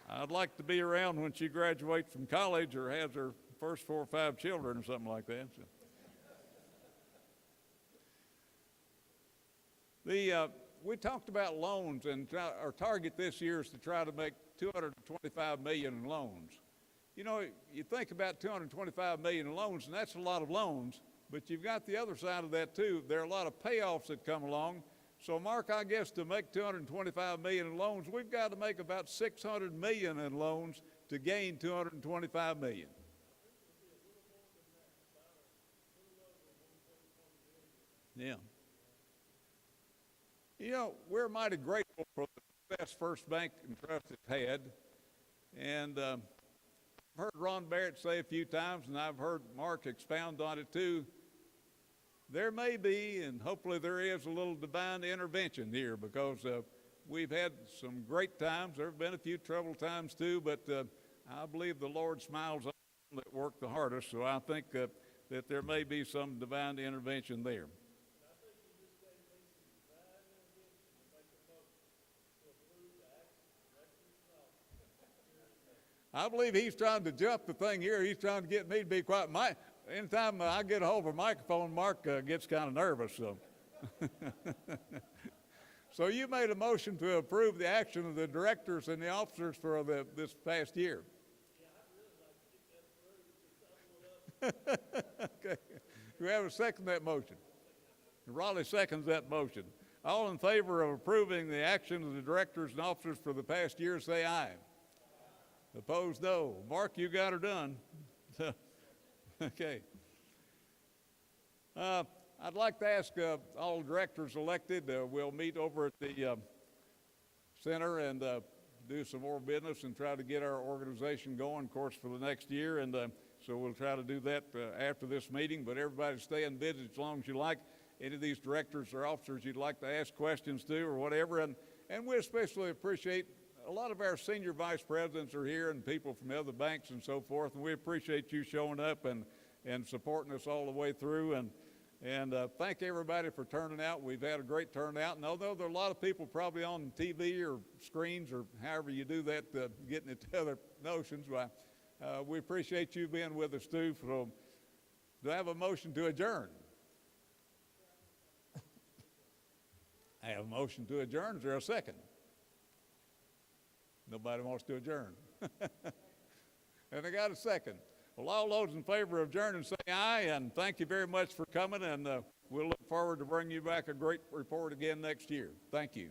I'd like to be around when she graduates from college or has her first 4 or 5 children or something like that. So. We talked about loans, and our target this year is to try to make $225 million in loans. You know, you think about $225 million in loans, and that's a lot of loans, but you've got the other side of that too. There are a lot of payoffs that come along. So Mark, I guess to make $225 million in loans, we've got to make about $600 million in loans to gain $225 million. Yeah. You know, we're mighty grateful for the best First Bank and Trust has had. And I've heard Ron Barrett say a few times, and I've heard Mark expound on it too, there may be, and hopefully there is, a little divine intervention here, because we've had some great times. There have been a few troubled times too, but I believe the Lord smiles on them that work the hardest, so I think that there may be some divine intervention there. I believe he's trying to jump the thing here. He's trying to get me to be quiet. Anytime I get a hold of a microphone, Mark gets kind of nervous. So. So you made a motion to approve the action of the directors and the officers for this past year. Yeah, I'd really like to get that through. Okay. Do we have a second to that motion? Raleigh seconds that motion. All in favor of approving the action of the directors and officers for the past year, say aye. Opposed, no. Mark, you got her done. Okay. I'd like to ask all directors elected, we'll meet over at the center and do some more business and try to get our organization going, of course, for the next year. And so we'll try to do that after this meeting. But everybody stay in business as long as you like. Any of these directors or officers you'd like to ask questions to or whatever. And we especially appreciate a lot of our senior vice presidents are here and people from other banks and so forth. And we appreciate you showing up and supporting us all the way through. And thank everybody for turning out. We've had a great turnout. And although there are a lot of people probably on TV or screens or however you do that, getting it to other notions, we appreciate you being with us too. So, do I have a motion to adjourn? I have a motion to adjourn. Is there a second? Nobody wants to adjourn. And I got a second. Well, all those in favor of adjourning say aye, and thank you very much for coming, and we'll look forward to bringing you back a great report again next year. Thank you.